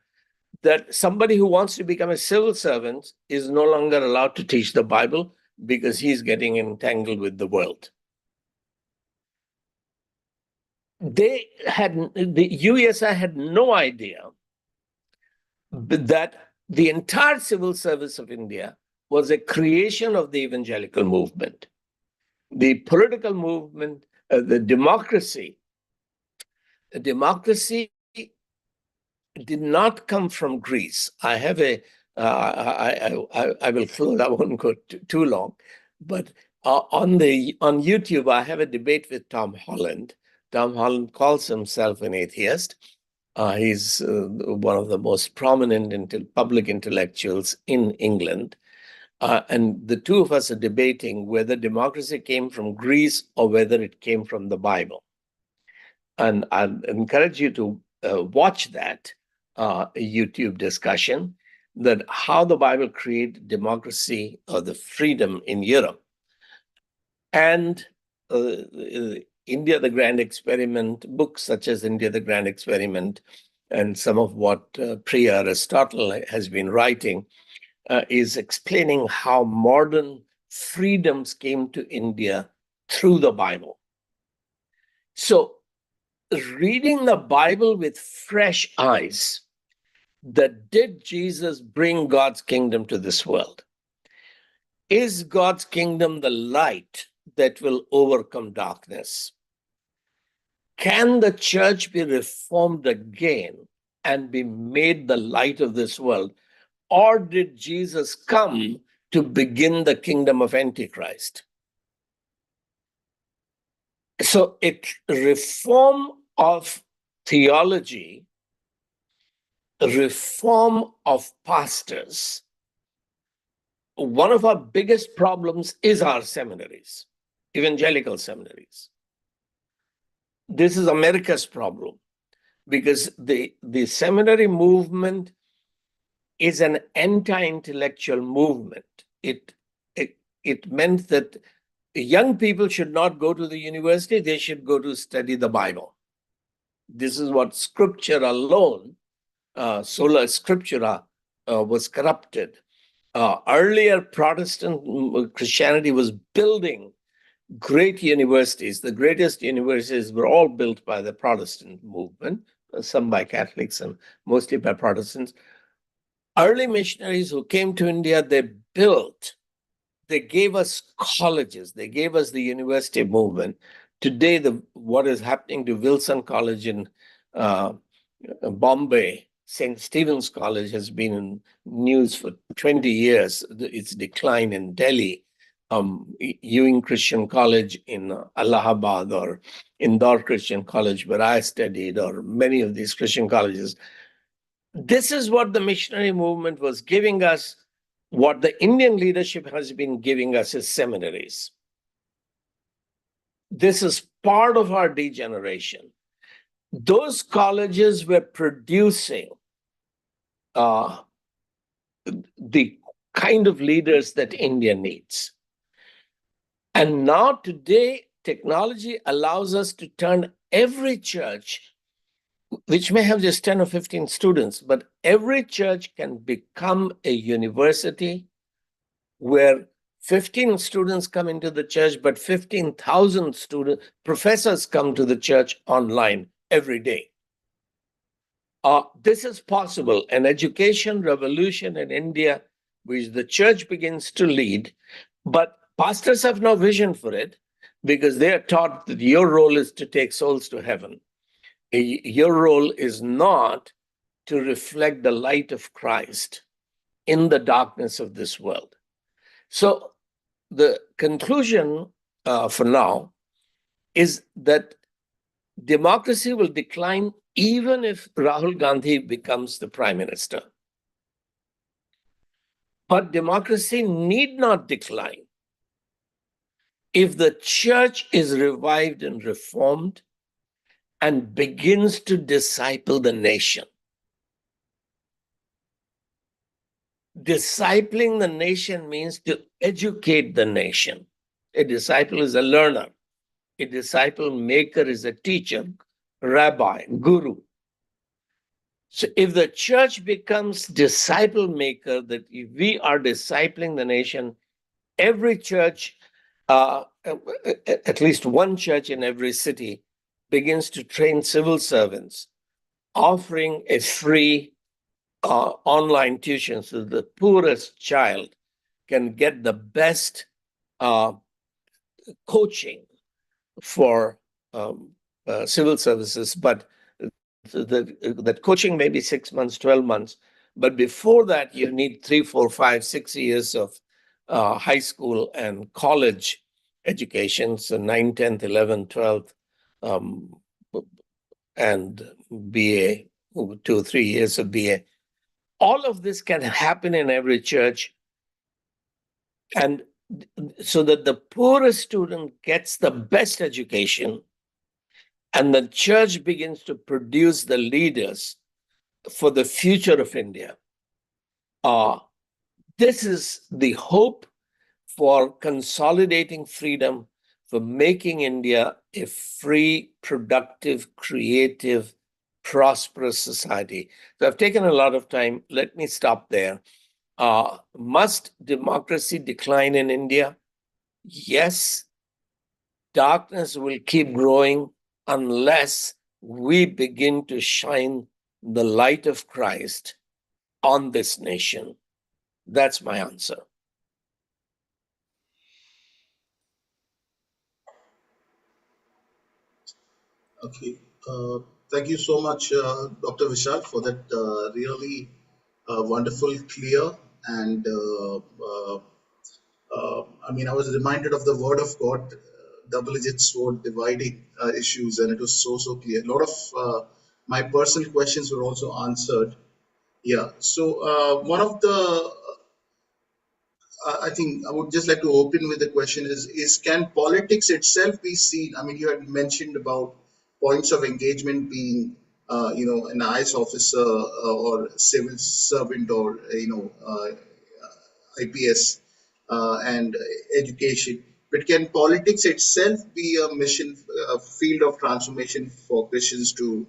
that somebody who wants to become a civil servant is no longer allowed to teach the Bible because he's getting entangled with the world. The USI had no idea that the entire civil service of India was a creation of the evangelical movement. The political movement, the democracy did not come from Greece. I have I will close, I won't go too long, but on YouTube, I have a debate with Tom Holland. Tom Holland calls himself an atheist. He's one of the most prominent public intellectuals in England. And the two of us are debating whether democracy came from Greece or whether it came from the Bible. And I encourage you to watch that YouTube discussion, that how the Bible created democracy or the freedom in Europe. And India, the Grand Experiment, books such as India, the Grand Experiment, and some of what pre-Aristotle has been writing is explaining how modern freedoms came to India through the Bible. So reading the Bible with fresh eyes, that did Jesus bring God's kingdom to this world? Is God's kingdom the light that will overcome darkness? Can the church be reformed again and be made the light of this world? Or did Jesus come to begin the kingdom of Antichrist? So reform of theology, reform of pastors. One of our biggest problems is our seminaries, evangelical seminaries. This is America's problem, because the seminary movement is an anti-intellectual movement. It meant that young people should not go to the university, they should go to study the Bible. This is what scripture alone, sola scriptura, was corrupted. Earlier Protestant Christianity was building great universities. The greatest universities were all built by the Protestant movement, some by Catholics and mostly by Protestants. Early missionaries who came to India, they gave us colleges, they gave us the university movement. Today, what is happening to Wilson College in Bombay, St. Stephen's College has been in news for 20 years, its decline in Delhi. Ewing Christian College in Allahabad, or Indore Christian College where I studied, or many of these Christian colleges. This is what the missionary movement was giving us. What the Indian leadership has been giving us is seminaries. This is part of our degeneration. Those colleges were producing the kind of leaders that India needs. And now today, technology allows us to turn every church, which may have just 10 or 15 students, but every church can become a university where 15 students come into the church, but 15,000 professors come to the church online every day. This is possible. An education revolution in India, which the church begins to lead, but pastors have no vision for it because they are taught that your role is to take souls to heaven. Your role is not to reflect the light of Christ in the darkness of this world. So the conclusion for now is that democracy will decline even if Rahul Gandhi becomes the prime minister. But democracy need not decline if the church is revived and reformed and begins to disciple the nation. Discipling the nation means to educate the nation. A disciple is a learner. A disciple maker is a teacher, rabbi, guru. So if the church becomes disciple maker, that if we are discipling the nation, every church, at least one church in every city, begins to train civil servants, offering a free online tuition so the poorest child can get the best coaching for civil services, but that coaching may be 6 months, 12 months, but before that you need 3, 4, 5, 6 years of high school and college education, so 9, 10th, 11th, 12th, and BA, 2, 3 years of BA. All of this can happen in every church, and so that the poorest student gets the best education and the church begins to produce the leaders for the future of India. This is the hope for consolidating freedom, for making India a free, productive, creative, prosperous society. So I've taken a lot of time. Let me stop there. Must democracy decline in India? Yes. Darkness will keep growing unless we begin to shine the light of Christ on this nation. That's my answer. Okay. Thank you so much, Dr. Vishal, for that really wonderful, clear, and I mean, I was reminded of the word of God, double-edged sword dividing issues, and it was so clear. A lot of my personal questions were also answered. Yeah. So one of the I think I would just like to open with the question is can politics itself be seen? I mean, you had mentioned about points of engagement being, an IS officer or civil servant or, IPS and education. But can politics itself be a mission, a field of transformation for Christians to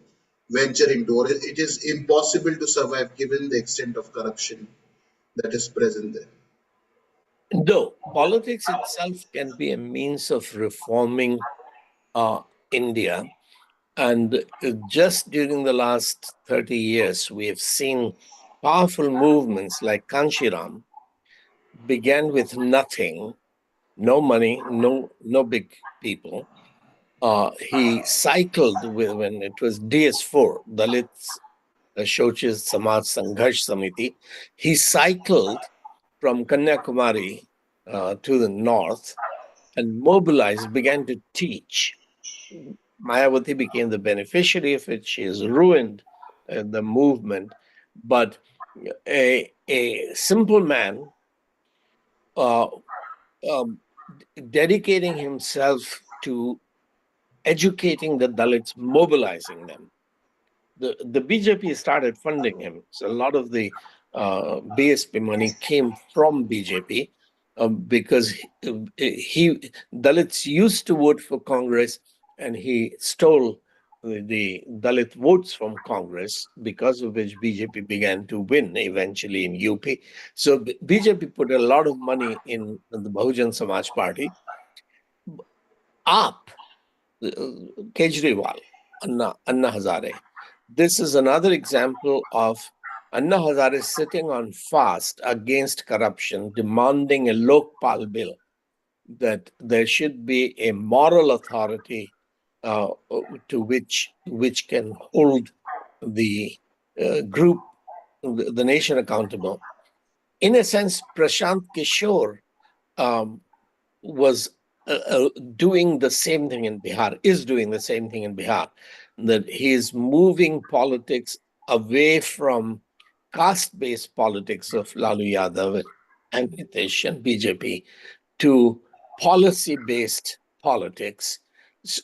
venture into, or it is impossible to survive given the extent of corruption that is present there? No, politics itself can be a means of reforming India. And just during the last 30 years, we have seen powerful movements like Kanshiram began with nothing, no money, no big people. He cycled with when it was DS4, Dalits Shochis Samaj Sangharsh Samiti. He cycled from Kanyakumari to the north and mobilized, began to teach. Mayawati became the beneficiary of it. She has ruined the movement. But a simple man uh, um, dedicating himself to educating the Dalits, mobilizing them. The BJP started funding him. So a lot of the BSP money came from BJP because he Dalits used to vote for Congress and he stole the Dalit votes from Congress, because of which BJP began to win eventually in UP. So BJP put a lot of money in the Bahujan Samaj Party. AAP, Kejriwal, Anna Hazare. This is another example of Anna Hazare sitting on fast against corruption, demanding a Lokpal bill, that there should be a moral authority uh, to which can hold the group, the nation accountable. In a sense, Prashant Kishore um, was doing the same thing in Bihar, is doing the same thing in Bihar, that he is moving politics away from caste-based politics of Lalu Yadav and Nitish and BJP to policy-based politics.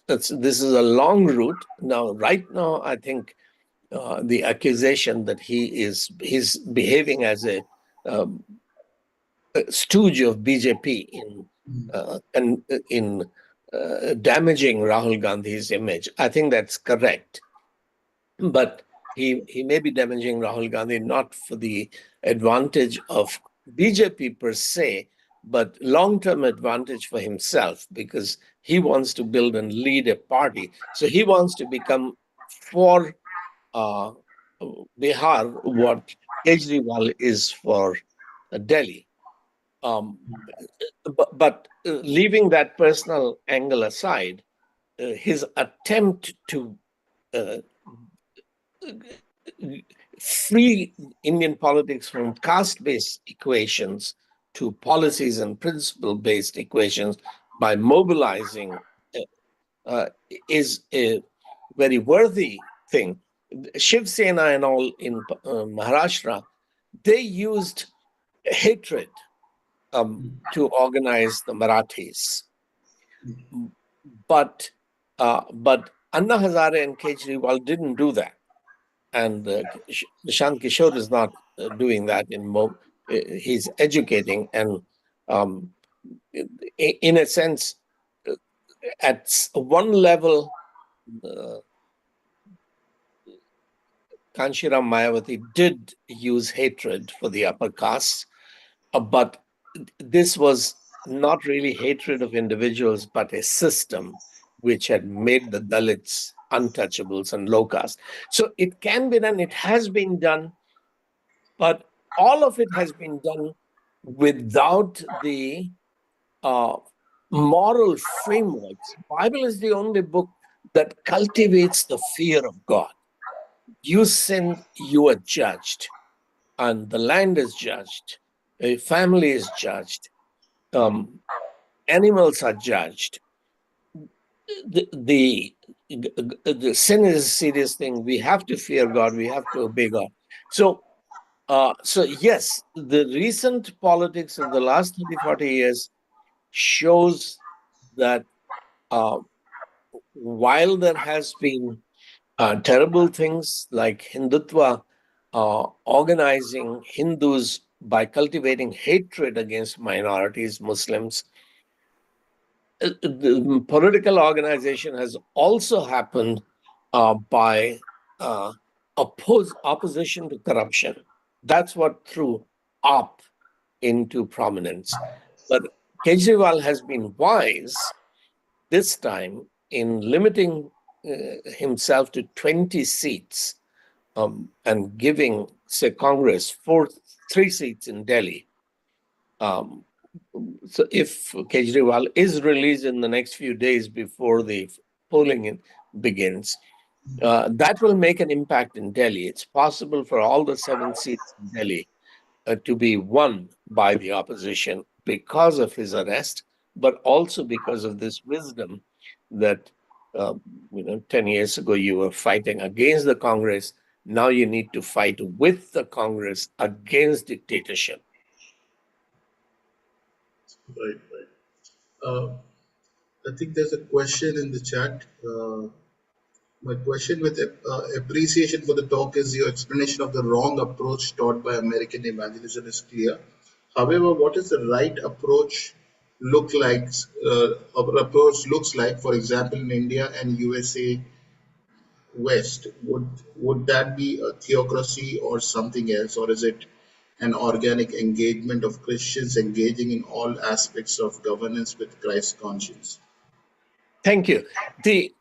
This is a long route. Now, right now, I think the accusation that he's behaving as a um, stooge of BJP in damaging Rahul Gandhi's image. I think that's correct, but he may be damaging Rahul Gandhi not for the advantage of BJP per se, but long-term advantage for himself, because he wants to build and lead a party. So he wants to become for uh, Bihar what Kejriwal is for Delhi. Um, but leaving that personal angle aside, his attempt to uh, free Indian politics from caste-based equations to policies and principle-based equations by mobilizing uh, is a very worthy thing. Shiv Sena and all in Maharashtra, they used hatred to organize the Marathis. But Anna Hazare and Kejriwal didn't do that, and Nishant Kishore is not doing that. He's educating, and um, in a sense, at one level, uh, Kanshiram Mayawati did use hatred for the upper castes, but this was not really hatred of individuals, but a system which had made the Dalits untouchables and low caste. So it can be done, it has been done, but all of it has been done without the uh, moral frameworks. Bible is the only book that cultivates the fear of God. You sin, you are judged, and the land is judged, a family is judged, um, animals are judged. The sin is a serious thing. We have to fear God. We have to obey God. So yes, the recent politics of the last 30, 40 years shows that uh, while there has been terrible things like Hindutva organizing Hindus by cultivating hatred against minorities, Muslims, the political organization has also happened by opposition to corruption. That's what threw AAP into prominence. But Kejriwal has been wise this time in limiting himself to 20 seats and giving, say, Congress three seats in Delhi. Um, so if Kejriwal is released in the next few days before the polling begins, that will make an impact in Delhi. It's possible for all the 7 seats in Delhi to be won by the opposition because of his arrest, but also because of this wisdom that 10 years ago you were fighting against the Congress. Now you need to fight with the Congress against dictatorship. Right, right. I think there's a question in the chat. My question with appreciation for the talk is your explanation of the wrong approach taught by American evangelism is clear. However, what is the right approach look like? Approach looks like, for example, in India and USA. West, would that be a theocracy or something else, or is it an organic engagement of Christians engaging in all aspects of governance with Christ's conscience? Thank you. The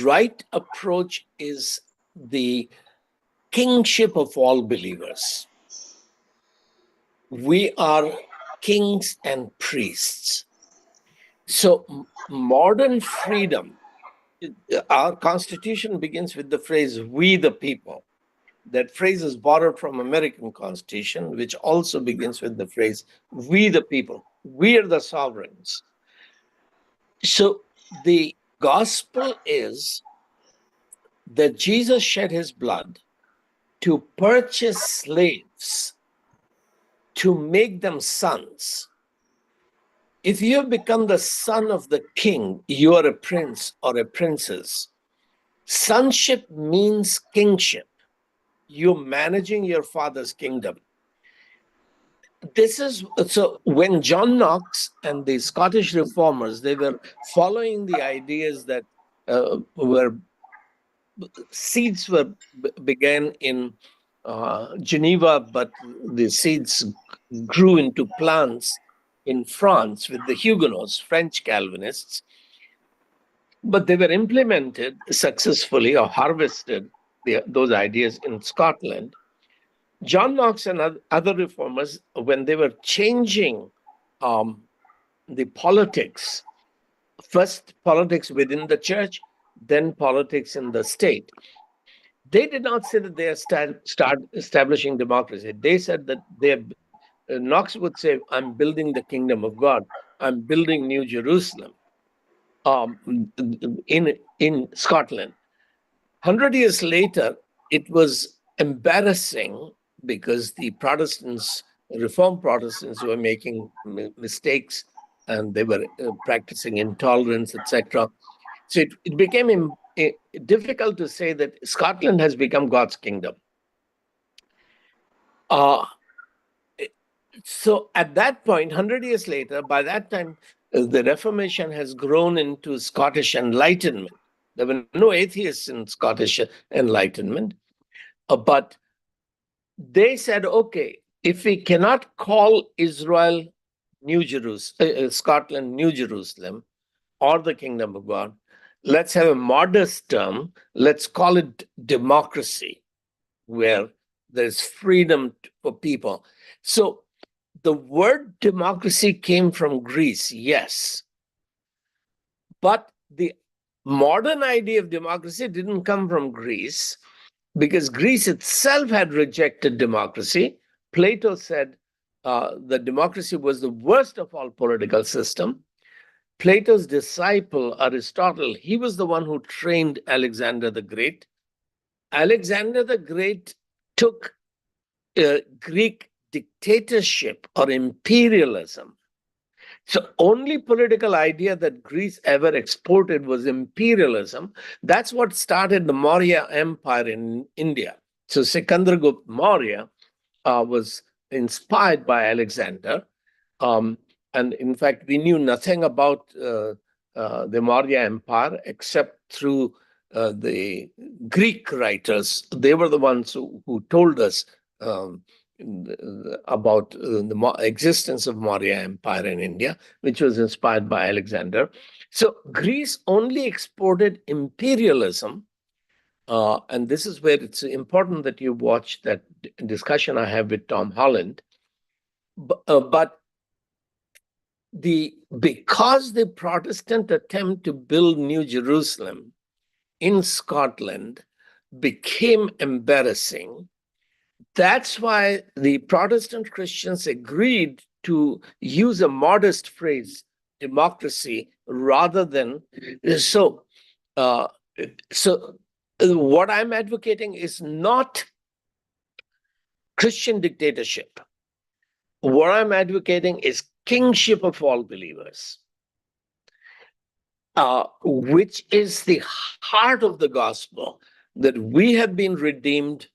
right approach is the kingship of all believers. We are kings and priests. So modern freedom, our constitution begins with the phrase, we the people. That phrase is borrowed from American Constitution, which also begins with the phrase, we the people. We are the sovereigns. So the gospel is that Jesus shed his blood to purchase slaves, to make them sons. If you have become the son of the king, you are a prince or a princess. Sonship means kingship. You're managing your father's kingdom. This is so when John Knox and the Scottish reformers, they were following the ideas that were seeds began in Geneva, but the seeds grew into plants in France with the Huguenots, French Calvinists. But they were implemented successfully or harvested those ideas in Scotland. John Knox and other reformers, when they were changing the politics, first politics within the church, then politics in the state, they did not say that they start establishing democracy. They said that Knox would say, I'm building the kingdom of God. I'm building New Jerusalem in Scotland. 100 years later, it was embarrassing because the Protestants, Reformed Protestants, were making mistakes and they were practicing intolerance, etc. So it became difficult to say that Scotland has become God's kingdom. So at that point, 100 years later, by that time, the Reformation has grown into Scottish Enlightenment. There were no atheists in Scottish Enlightenment, but they said, okay, if we cannot call Israel New Jerusalem, Scotland New Jerusalem, or the kingdom of God, let's have a modest term. Let's call it democracy, where there's freedom for people. So the word democracy came from Greece, yes. But the modern idea of democracy didn't come from Greece because Greece itself had rejected democracy. Plato said that democracy was the worst of all political systems. Plato's disciple, Aristotle, he was the one who trained Alexander the Great. Alexander the Great took Greek dictatorship or imperialism. So only political idea that Greece ever exported was imperialism. That's what started the Maurya Empire in India. So Sikandragupta Maurya was inspired by Alexander. And in fact, we knew nothing about the Maurya Empire except through the Greek writers. They were the ones who told us about the existence of Maurya Empire in India, which was inspired by Alexander. So Greece only exported imperialism. And this is where it's important that you watch that discussion I have with Tom Holland. But because the Protestant attempt to build New Jerusalem in Scotland became embarrassing, that's why the Protestant Christians agreed to use a modest phrase, democracy, rather than so. What I'm advocating is not Christian dictatorship. What I'm advocating is kingship of all believers, which is the heart of the gospel, that we have been redeemed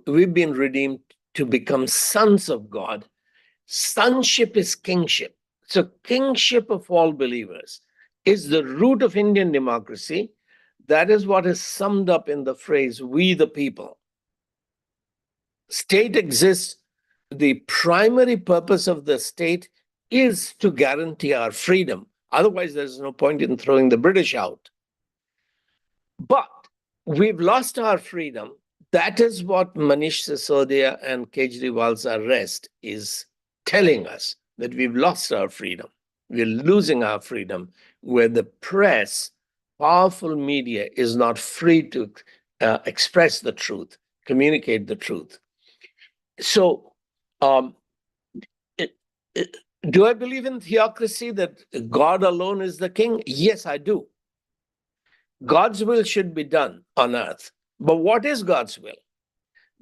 we've been redeemed to become sons of God. Sonship is kingship. So kingship of all believers. is the root of Indian democracy. That is what is summed up in the phrase, we the people. State exists. The primary purpose of the state is to guarantee our freedom. Otherwise, there's no point in throwing the British out. But we've lost our freedom. That is what Manish Sisodia and Kejriwal's arrest is telling us, that we've lost our freedom. We're losing our freedom, where the press, powerful media, is not free to express the truth, communicate the truth. So, um, it, it, do I believe in theocracy, that God alone is the king? Yes, I do. God's will should be done on earth. But what is God's will?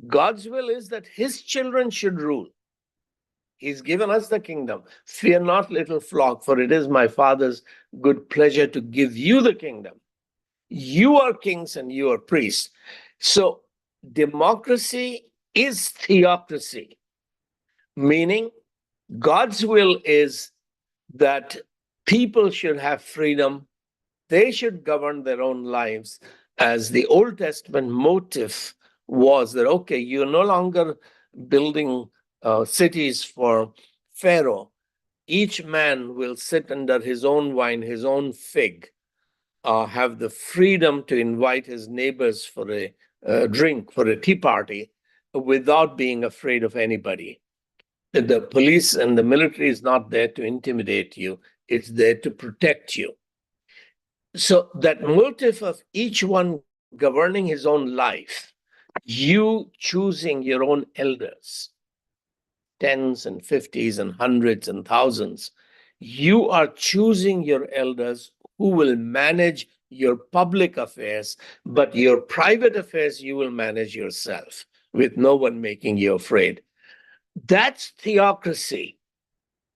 God's will is that his children should rule. He's given us the kingdom. Fear not, little flock, for it is my Father's good pleasure to give you the kingdom. You are kings and you are priests. So, democracy is theocracy, meaning God's will is that people should have freedom. They should govern their own lives, as the Old Testament motive was that, okay, you're no longer building cities for Pharaoh. Each man will sit under his own wine, his own fig, have the freedom to invite his neighbors for a drink, for a tea party, without being afraid of anybody. The police and the military is not there to intimidate you, it's there to protect you. So that motive of each one governing his own life, you choosing your own elders, tens and fifties and hundreds and thousands, you are choosing your elders who will manage your public affairs, but your private affairs you will manage yourself, with no one making you afraid. That's theocracy,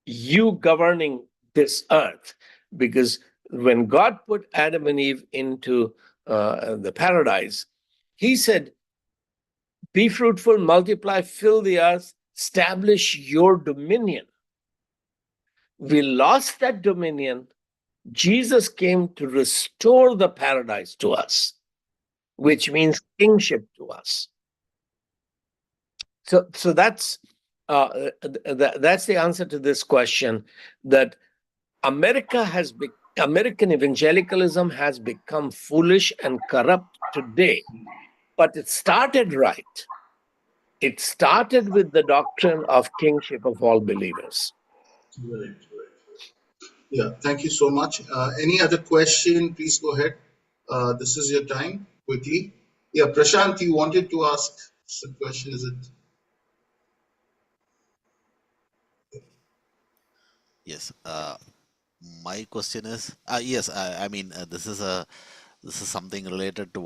you governing this earth. Because when God put Adam and Eve into the paradise, he said, be fruitful, multiply, fill the earth, establish your dominion. We lost that dominion. Jesus came to restore the paradise to us, which means kingship to us. So that's that's the answer to this question, that American evangelicalism has become foolish and corrupt today, but it started right. It started with the doctrine of kingship of all believers. Right, right. Yeah, thank you so much. Any other question? Please go ahead. This is your time. Quickly. Yeah, Prashant, you wanted to ask some question, is it? Yes. My question is, yes, I mean, this is something related to